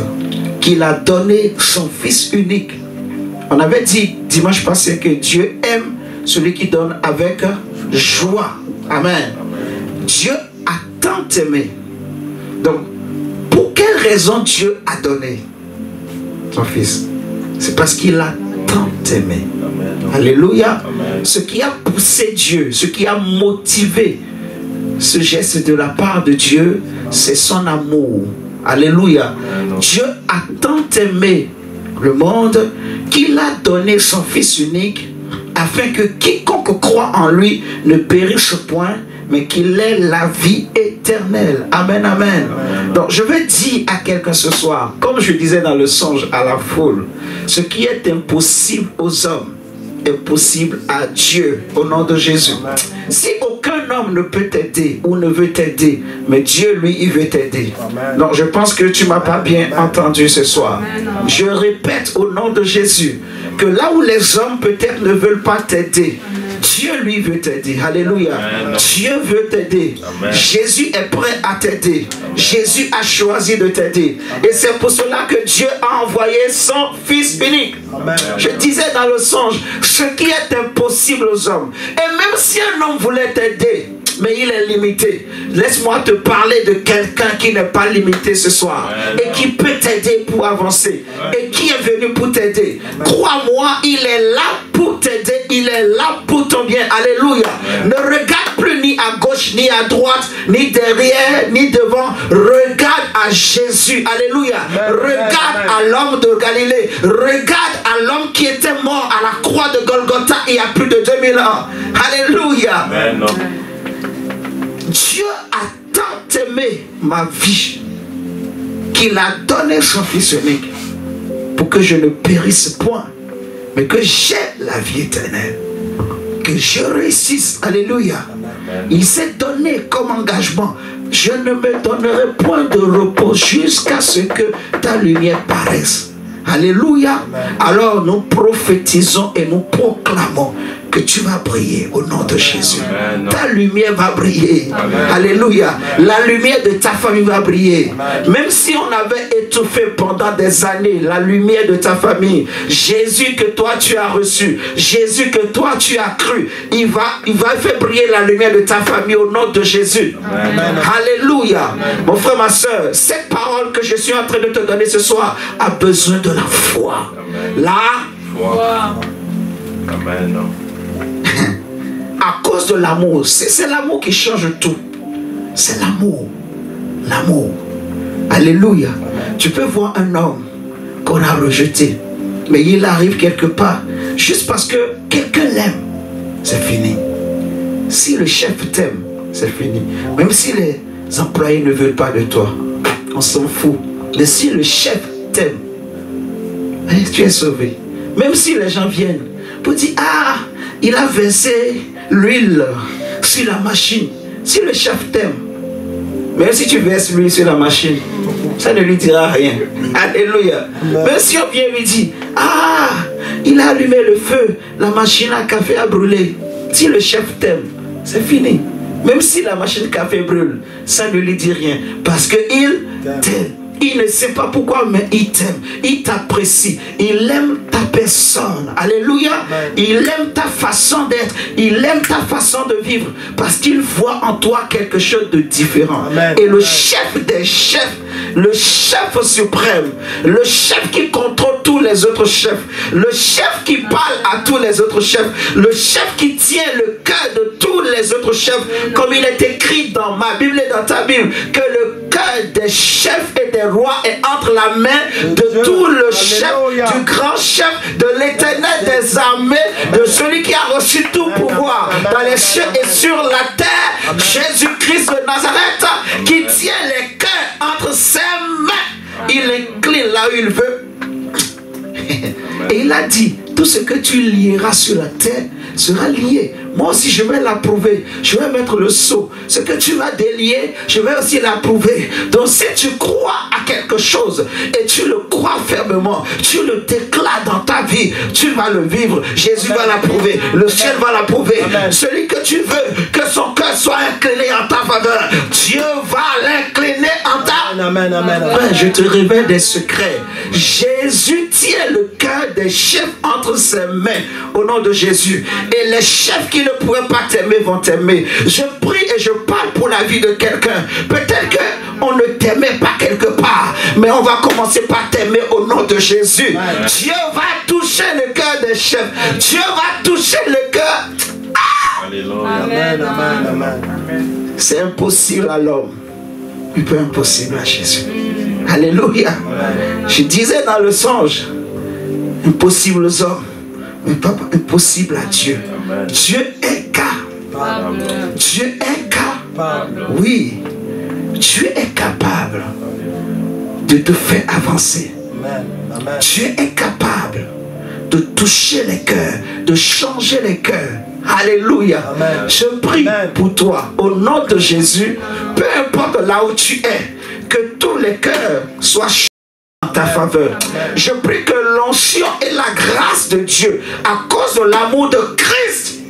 qu'il a donné son Fils unique. On avait dit dimanche passé que Dieu aime celui qui donne avec joie. Amen. Dieu a tant aimé. Donc, pour quelle raison Dieu a donné son Fils? C'est parce qu'il a tant aimé. Amen. Alléluia. Amen. Ce qui a poussé Dieu, ce qui a motivé ce geste de la part de Dieu, c'est son amour. Alléluia. Amen. Dieu a tant aimé le monde qu'il a donné son Fils unique afin que quiconque croit en lui ne périsse point, mais qu'il ait la vie éternelle. Amen, amen. Amen. Donc je vais dire à quelqu'un ce soir, comme je disais dans le songe à la foule, ce qui est impossible aux hommes est possible à Dieu, au nom de Jésus. Amen. Si aucun homme ne peut t'aider ou ne veut t'aider, mais Dieu, lui, il veut t'aider. Donc je pense que tu ne m'as pas bien entendu ce soir. Amen. Je répète au nom de Jésus, que là où les hommes peut-être ne veulent pas t'aider, Dieu lui veut t'aider. Alléluia. Amen. Dieu veut t'aider. Jésus est prêt à t'aider. Jésus a choisi de t'aider. Et c'est pour cela que Dieu a envoyé son Fils unique. Amen. Je disais dans le songe, ce qui est impossible aux hommes. Et même si un homme voulait t'aider, mais il est limité. Laisse-moi te parler de quelqu'un qui n'est pas limité ce soir. Et qui peut t'aider pour avancer. Et qui est venu pour t'aider. Crois-moi, il est là pour t'aider. Il est là pour ton bien. Alléluia. Ne regarde plus ni à gauche, ni à droite, ni derrière, ni devant. Regarde à Jésus. Alléluia. Regarde à l'homme de Galilée. Regarde à l'homme qui était mort à la croix de Golgotha il y a plus de 2000 ans. Alléluia. Amen. Dieu a tant aimé ma vie qu'il a donné son Fils unique pour que je ne périsse point, mais que j'ai la vie éternelle, que je réussisse. Alléluia. Il s'est donné comme engagement: je ne me donnerai point de repos jusqu'à ce que ta lumière paraisse. Alléluia. Alors nous prophétisons et nous proclamons que tu vas briller au nom de Jésus. Amen. Ta lumière va briller. Amen. Alléluia. Amen. La lumière de ta famille va briller. Amen. Même si on avait étouffé pendant des années la lumière de ta famille, Jésus que toi tu as reçu, Jésus que toi tu as cru, il va faire briller la lumière de ta famille au nom de Jésus. Amen. Alléluia. Amen. Mon frère, ma soeur, cette parole que je suis en train de te donner ce soir a besoin de la foi. Amen. La foi. Amen. À cause de l'amour, c'est l'amour qui change tout. C'est l'amour. L'amour. Alléluia. Tu peux voir un homme qu'on a rejeté, mais il arrive quelque part juste parce que quelqu'un l'aime. C'est fini. Si le chef t'aime, c'est fini. Même si employés ne veulent pas de toi, on s'en fout. Mais si le chef t'aime, tu es sauvé. Même si les gens viennent pour dire, ah, il a versé l'huile sur la machine. Si le chef t'aime, même si tu verses l'huile sur la machine, ça ne lui dira rien. Alléluia. Même si on vient lui dire, ah, il a allumé le feu, la machine à café a brûlé. Si le chef t'aime, c'est fini. Même si la machine à café brûle, ça ne lui dit rien. Parce qu'il t'aime. Il ne sait pas pourquoi, mais il t'aime. Il t'apprécie. Il aime ta personne. Alléluia. Il aime ta façon d'être. Il aime ta façon de vivre. Parce qu'il voit en toi quelque chose de différent. Et le chef des chefs, le chef suprême, le chef qui contrôle tous les autres chefs, le chef qui parle à tous les autres chefs, le chef qui tient le cœur de tous les autres chefs, comme il est écrit dans ma Bible et dans ta Bible, que le cœur des chefs et des rois est entre la main de tout le chef, du grand chef, de l'Éternel des armées, de celui qui a reçu tout pouvoir dans les cieux et sur la terre, Jésus-Christ de Nazareth, qui tient les cœurs entre ses mains. Il incline là où il veut. Et il a dit, tout ce que tu lieras sur la terre sera lié. Moi aussi je vais l'approuver. Je vais mettre le sceau. Ce que tu vas délier, je vais aussi l'approuver. Donc si tu crois à quelque chose et tu le crois fermement, tu le déclares dans ta vie, tu vas le vivre. Jésus va l'approuver. Le ciel va l'approuver. Celui que tu veux, que son cœur soit incliné en ta faveur, Dieu va l'incliner en ta faveur. Je te révèle des secrets. Jésus tient le cœur des chefs entre ses mains au nom de Jésus. Et les chefs qui ne pourraient pas t'aimer vont t'aimer. Je prie et je parle pour la vie de quelqu'un. Peut-être qu'on ne t'aimait pas quelque part, mais on va commencer par t'aimer au nom de Jésus. Dieu va toucher le cœur des chefs. Dieu va toucher le cœur. C'est impossible à l'homme, mais pas impossible à Jésus. Alléluia. Je disais dans le songe, impossible aux hommes, mais pas impossible à Dieu. Dieu est capable. Dieu est capable. Oui, Dieu est capable de te faire avancer. Dieu est capable de toucher les cœurs, de changer les cœurs. Alléluia. Je prie pour toi au nom de Jésus, peu importe là où tu es, que tous les cœurs soient en ta faveur. Je prie que l'onction et la grâce de Dieu, à cause de l'amour de Christ,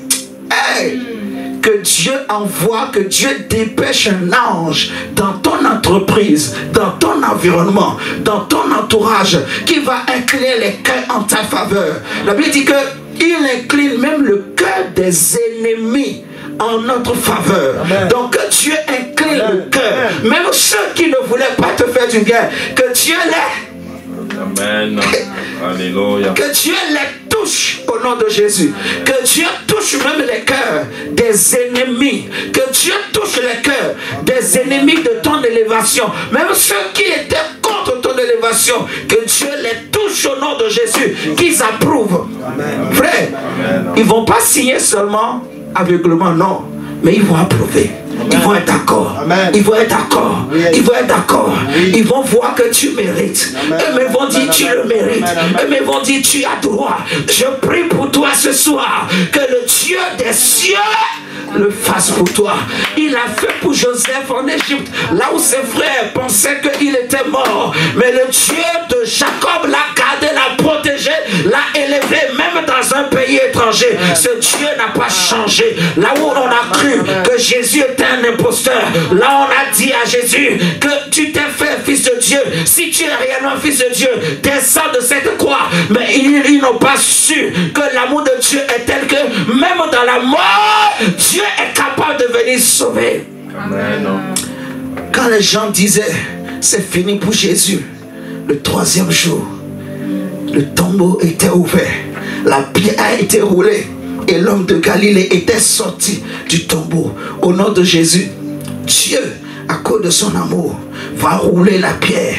que Dieu envoie, que Dieu dépêche un ange dans ton entreprise, dans ton environnement, dans ton entourage, qui va incliner les cœurs en ta faveur. La Bible dit que il incline même le cœur des ennemis en notre faveur. Amen. Donc que Dieu incline le cœur, même ceux qui ne voulaient pas te faire du bien, que Dieu les Amen. Alléluia. Que Dieu les touche au nom de Jésus. Que Dieu touche même les cœurs des ennemis. Que Dieu touche les cœurs des ennemis de ton élévation. Même ceux qui étaient contre ton élévation. Que Dieu les touche au nom de Jésus. Qu'ils approuvent. Amen. Frère, ils ne vont pas signer seulement aveuglement, non. Mais ils vont approuver. Amen. Ils vont être d'accord. Ils vont être d'accord. Oui. Ils vont être d'accord. Oui. Ils vont voir que tu mérites. Eux vont dire tu le mérites. Eux vont dire tu as droit. Je prie pour toi ce soir. Que le Dieu des cieux le fasse pour toi. Il a fait pour Joseph en Égypte. Là où ses frères pensaient qu'il était mort. Mais le Dieu de Jacob l'a gardé, l'a protégé, l'a élevé même dans un pays étranger. Ce Dieu n'a pas changé. Là où on a cru que Jésus était un imposteur, là on a dit à Jésus que tu t'es fait fils de Dieu. Si tu es réellement fils de Dieu, descends de cette croix. Mais ils n'ont pas su que l'amour de Dieu est tel que même dans la mort, Dieu est capable de venir sauver. Amen. Quand les gens disaient c'est fini pour Jésus, le troisième jour, le tombeau était ouvert, la pierre a été roulée et l'homme de Galilée était sorti du tombeau. Au nom de Jésus, Dieu, à cause de son amour, va rouler la pierre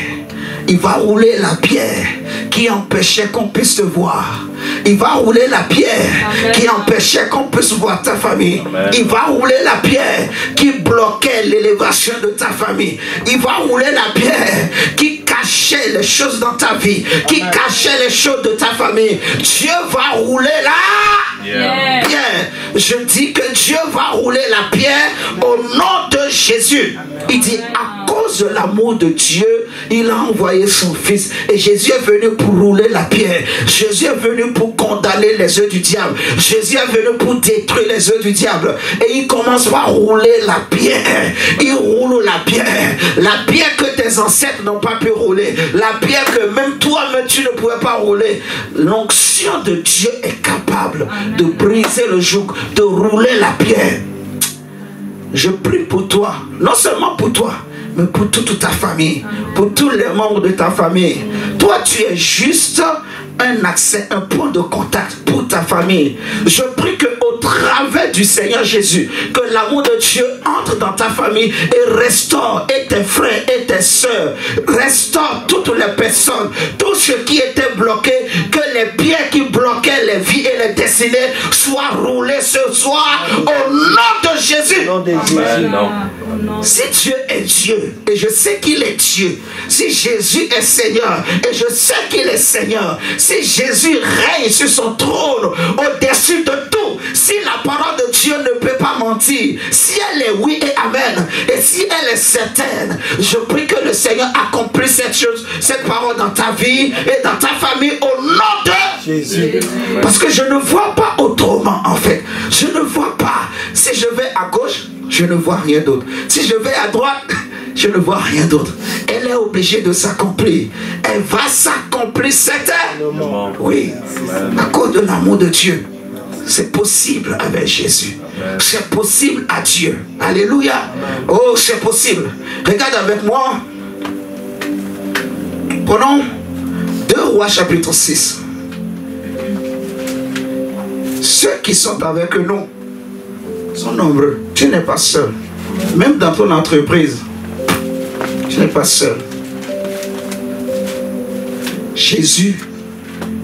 Il va rouler la pierre qui empêchait qu'on puisse te voir. Il va rouler la pierre qui empêchait qu'on puisse voir ta famille. Il va rouler la pierre qui bloquait l'élévation de ta famille. Il va rouler la pierre qui cachait les choses dans ta vie, qui cachait les choses de ta famille. Dieu va rouler la pierre. Je dis que Dieu va rouler la pierre au nom de Jésus. Il dit à cause de l'amour de Dieu, il a envoyé son fils. Et Jésus est venu pour rouler la pierre. Jésus est venu pour condamner les œuvres du diable. Jésus est venu pour détruire les œuvres du diable. Et il commence par rouler la pierre. Il roule la pierre. La pierre que tes ancêtres n'ont pas pu rouler. La pierre que même toi-même tu ne pouvais pas rouler. L'onction de Dieu est capable de briser le joug, de rouler la pierre. Je prie pour toi, non seulement pour toi, mais pour toute ta famille, pour tous les membres de ta famille. Toi, tu es juste un accès, un point de contact pour ta famille. Je prie qu'au travers du Seigneur Jésus, que l'amour de Dieu entre dans ta famille et restaure et tes frères et tes sœurs, restaure toutes les personnes, tout ce qui était bloqué, que les pierres qui bloquaient les vies et les destinées soient roulées ce soir au nom de Jésus. Si Dieu est Dieu, et je sais qu'il est Dieu, si Jésus est Seigneur, et je sais qu'il est Seigneur, si Jésus règne sur son trône au-dessus de tout, si la parole de Dieu ne peut pas mentir, si elle est oui et amen, et si elle est certaine, je prie que le Seigneur accomplisse cette chose, cette parole dans ta vie et dans ta famille au nom de Jésus. Parce que je ne vois pas autrement en fait. Je ne vois pas. Si je vais à gauche, je ne vois rien d'autre. Si je vais à droite, je ne vois rien d'autre. Elle est obligée de s'accomplir. Elle va s'accomplir certainement. Oui, à cause de l'amour de Dieu. C'est possible avec Jésus. C'est possible à Dieu. Alléluia. Oh, c'est possible. Regarde avec moi. Prenons 2 Rois chapitre 6. Ceux qui sont avec nous sont nombreux. Tu n'es pas seul. Même dans ton entreprise, tu n'es pas seul. Jésus,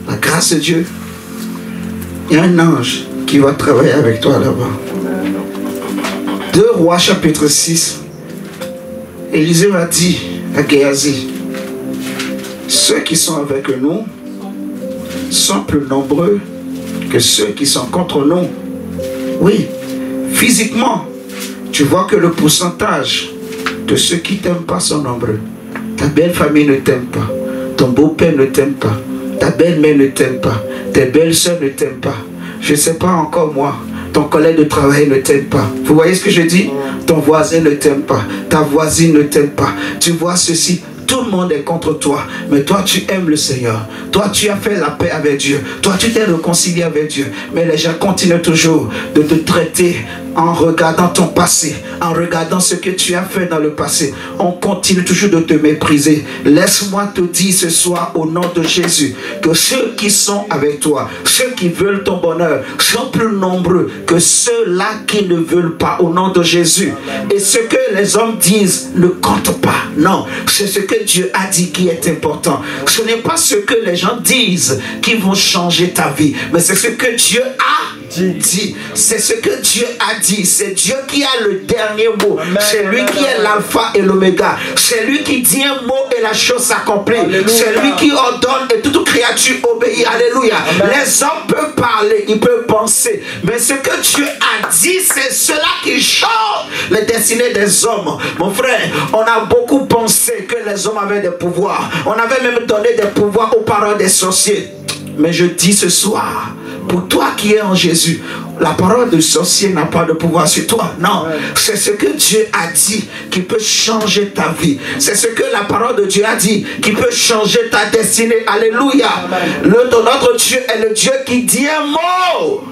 la grâce de Dieu, il y a un ange qui va travailler avec toi là-bas. 2 Rois chapitre 6. Élisée a dit à Géasi, ceux qui sont avec nous sont plus nombreux que ceux qui sont contre nous. Oui, physiquement, tu vois que le pourcentage de ceux qui ne t'aiment pas sont nombreux. Ta belle famille ne t'aime pas. Ton beau-père ne t'aime pas. Ta belle-mère ne t'aime pas. Tes belles-sœurs ne t'aiment pas. Je ne sais pas encore moi. Ton collègue de travail ne t'aime pas. Vous voyez ce que je dis? Ton voisin ne t'aime pas. Ta voisine ne t'aime pas. Tu vois ceci. Tout le monde est contre toi. Mais toi, tu aimes le Seigneur. Toi, tu as fait la paix avec Dieu. Toi, tu t'es réconcilié avec Dieu. Mais les gens continuent toujours de te traiter en regardant ton passé, en regardant ce que tu as fait dans le passé. On continue toujours de te mépriser. Laisse-moi te dire ce soir au nom de Jésus que ceux qui sont avec toi, ceux qui veulent ton bonheur, sont plus nombreux que ceux-là qui ne veulent pas au nom de Jésus. Et ce que les hommes disent ne compte pas. Non, c'est ce que Dieu a dit qui est important. Ce n'est pas ce que les gens disent qui vont changer ta vie, mais c'est ce que Dieu a dit. C'est ce que Dieu a dit. C'est Dieu qui a le dernier mot. C'est lui qui est l'alpha et l'oméga. C'est lui qui dit un mot et la chose s'accomplit. C'est lui qui ordonne et toute créature obéit. Alléluia. Les hommes peuvent parler, ils peuvent penser, mais ce que Dieu a dit, c'est cela qui change les destinées des hommes. Mon frère, on a beaucoup pensé que les hommes avaient des pouvoirs. On avait même donné des pouvoirs aux parents des sorciers. Mais je dis ce soir, pour toi qui es en Jésus, la parole du sorcier n'a pas de pouvoir sur toi. Non, c'est ce que Dieu a dit qui peut changer ta vie. C'est ce que la parole de Dieu a dit qui peut changer ta destinée. Alléluia. Notre Dieu est le Dieu qui dit un mot.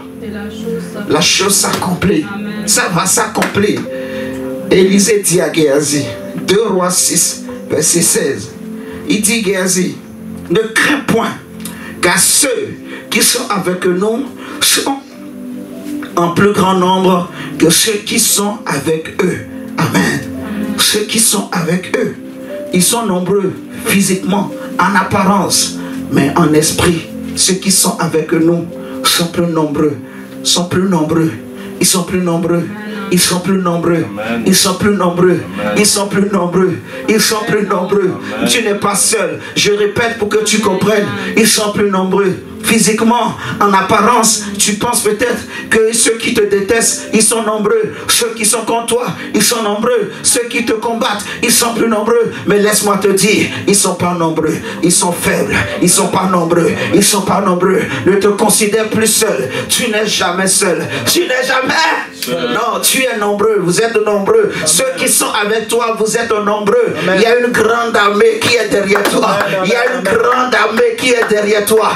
La chose s'accomplit. Ça va s'accomplir. Élisée dit à Géasi, 2 Rois 6, verset 16. Il dit Géasi, ne crains point, car ceux qui sont avec nous sont en plus grand nombre que ceux qui sont avec eux. Amen. Ceux qui sont avec eux. Ils sont nombreux physiquement, en apparence, mais en esprit. Ceux qui sont avec nous sont plus nombreux, sont plus nombreux. Ils sont plus nombreux. Ils sont plus nombreux. Ils sont plus nombreux. Ils sont plus nombreux. Ils sont plus nombreux. Tu n'es pas seul. Je répète pour que tu comprennes. Ils sont plus nombreux. Physiquement, en apparence, tu penses peut-être que ceux qui te détestent, ils sont nombreux. Ceux qui sont contre toi, ils sont nombreux. Ceux qui te combattent, ils sont plus nombreux. Mais laisse-moi te dire, ils sont pas nombreux. Ils sont faibles. Ils sont pas nombreux. Ils sont pas nombreux. Ne te considère plus seul. Tu n'es jamais seul. Tu n'es jamais. Non, tu es nombreux. Vous êtes nombreux. Ceux qui sont avec toi, vous êtes nombreux. Il y a une grande armée qui est derrière toi. Il y a une grande armée qui est derrière toi.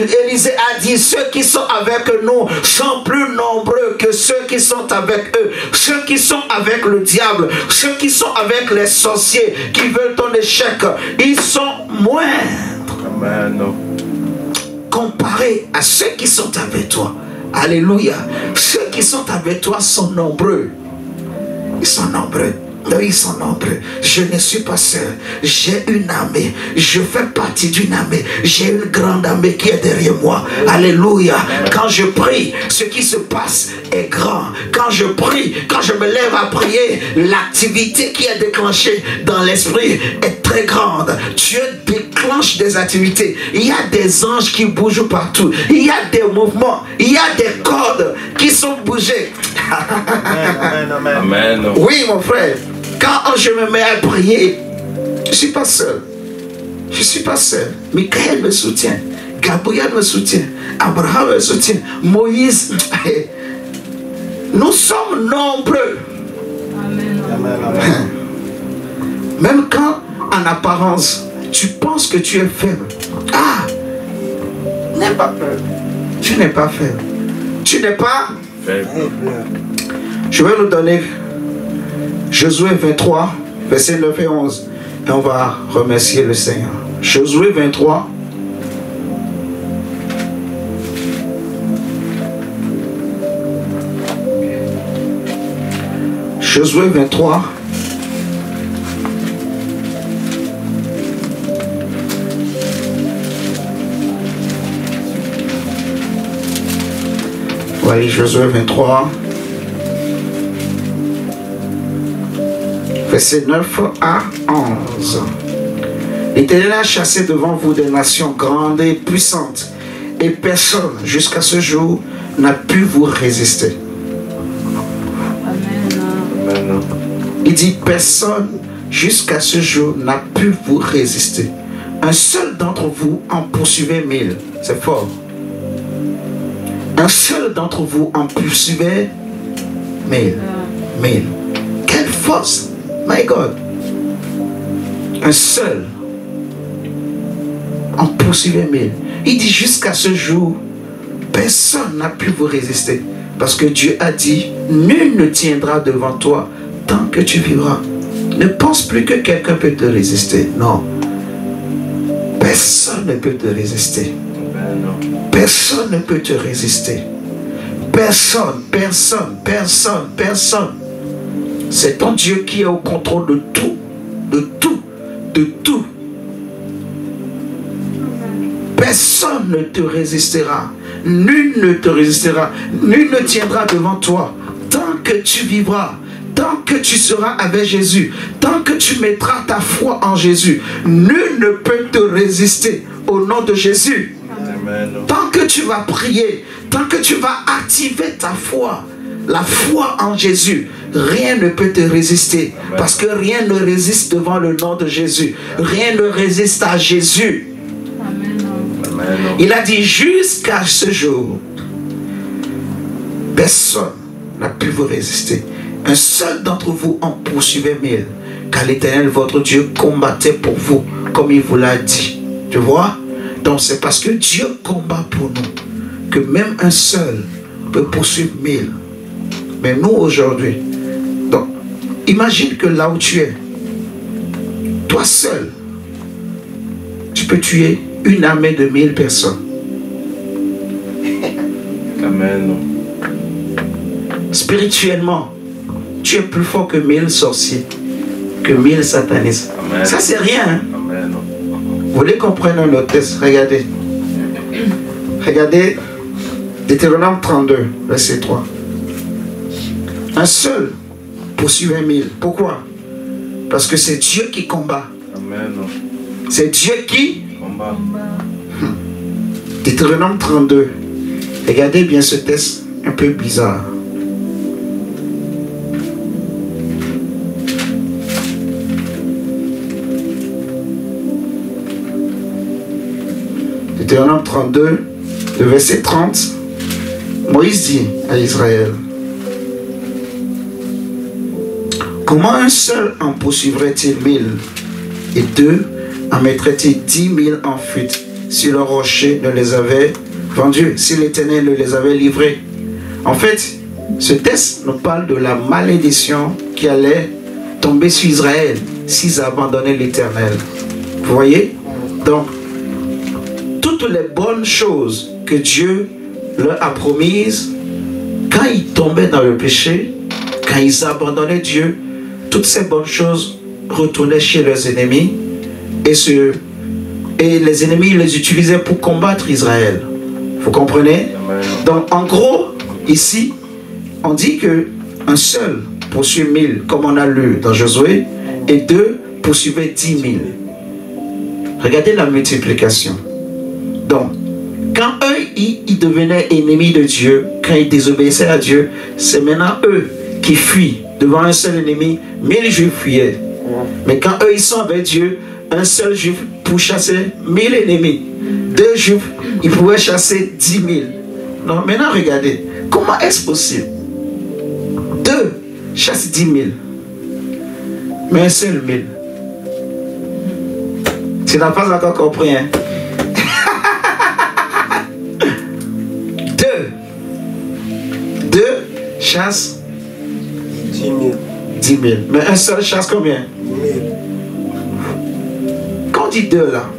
Élisée a dit, ceux qui sont avec nous sont plus nombreux que ceux qui sont avec eux. Ceux qui sont avec le diable, ceux qui sont avec les sorciers, qui veulent ton échec, ils sont moindres. Amen. Comparé à ceux qui sont avec toi. Alléluia. Ceux qui sont avec toi sont nombreux. Ils sont nombreux. Ils sont nombreux. Je ne suis pas seul. J'ai une armée. Je fais partie d'une armée. J'ai une grande armée qui est derrière moi. Alléluia. Quand je prie, ce qui se passe est grand. Quand je prie, quand je me lève à prier, l'activité qui est déclenchée dans l'esprit est très grande. Dieu déclenche des activités. Il y a des anges qui bougent partout. Il y a des mouvements. Il y a des cordes qui sont bougées. Amen. Oui, mon frère. Quand je me mets à prier, je ne suis pas seul. Je ne suis pas seul. Michael me soutient. Gabriel me soutient. Abraham me soutient. Moïse. Nous sommes nombreux. Amen. Même quand, en apparence, tu penses que tu es faible. Ah! N'aie pas peur. Tu n'es pas faible. Tu n'es pas Faible. Je vais nous donner Josué 23, versets 9 et 11. Et on va remercier le Seigneur. Josué 23. Josué 23. Voyez Josué 23. Versets 9 à 11. L'Éternel a chassé devant vous des nations grandes et puissantes, et personne jusqu'à ce jour n'a pu vous résister. Amen. Il dit personne jusqu'à ce jour n'a pu vous résister. Un seul d'entre vous en poursuivait 1000. C'est fort. Un seul d'entre vous en poursuivait 1000. 1000. Quelle force! My God. Un seul en poursuivait 1000. Il dit jusqu'à ce jour, personne n'a pu vous résister. Parce que Dieu a dit, nul ne tiendra devant toi tant que tu vivras. Ne pense plus que quelqu'un peut te résister. Non. Personne ne peut te résister. Personne ne peut te résister. Personne, personne, personne, personne. C'est ton Dieu qui est au contrôle de tout, de tout, de tout. Personne ne te résistera. Nul ne te résistera. Nul ne tiendra devant toi. Tant que tu vivras, tant que tu seras avec Jésus, tant que tu mettras ta foi en Jésus, nul ne peut te résister au nom de Jésus. Amen. Tant que tu vas prier, tant que tu vas activer ta foi, la foi en Jésus, rien ne peut te résister. Amen. Parce que rien ne résiste devant le nom de Jésus. Rien ne résiste à Jésus. Amen. Il a dit jusqu'à ce jour, personne n'a pu vous résister. Un seul d'entre vous en poursuivait 1000. Car l'Éternel, votre Dieu, combattait pour vous, comme il vous l'a dit. Tu vois? Donc c'est parce que Dieu combat pour nous, que même un seul peut poursuivre 1000. Mais nous aujourd'hui, donc imagine que là où tu es, toi seul, tu peux tuer une armée de 1000 personnes. Amen. Spirituellement, tu es plus fort que 1000 sorciers. que 1000 satanisent. Amen. Ça, c'est rien. Hein? Amen. Vous voulez qu'on prenne un autre test? Regardez. Regardez Deutéronome 32, verset 3. Un seul poursuivait 1000. Pourquoi? Parce que c'est Dieu qui combat. Amen. C'est Dieu qui combat. Deutéronome 32. Regardez bien ce test un peu bizarre. Deutéronome 32, le verset 30. Moïse dit à Israël: comment un seul en poursuivrait-il 1000 et deux en mettrait-il 10 000 en fuite si le rocher ne les avait vendus, si l'Éternel ne les avait livrés? En fait, ce texte nous parle de la malédiction qui allait tomber sur Israël s'ils abandonnaient l'Éternel. Vous voyez? Donc, toutes les bonnes choses que Dieu leur a promises, quand ils tombaient dans le péché, quand ils abandonnaient Dieu, toutes ces bonnes choses retournaient chez leurs ennemis et les ennemis les utilisaient pour combattre Israël. Vous comprenez? Donc en gros, ici, on dit que un seul poursuit 1000, comme on a lu dans Josué, et deux poursuivaient 10 000. Regardez la multiplication. Donc, quand eux, ils devenaient ennemis de Dieu, quand ils désobéissaient à Dieu, c'est maintenant eux qui fuient. Devant un seul ennemi, 1000 juifs fuyaient. Mais quand eux, ils sont avec Dieu, un seul juif pour chasser 1000 ennemis. Deux juifs, ils pouvaient chasser 10 000. Donc maintenant, regardez, comment est-ce possible? Deux chassent 10 000, mais un seul 1000. Tu n'as pas encore compris, hein? Deux chassent 10 000. 10 000. Mais un seul chasse combien? 1000. Quand on dit deux là,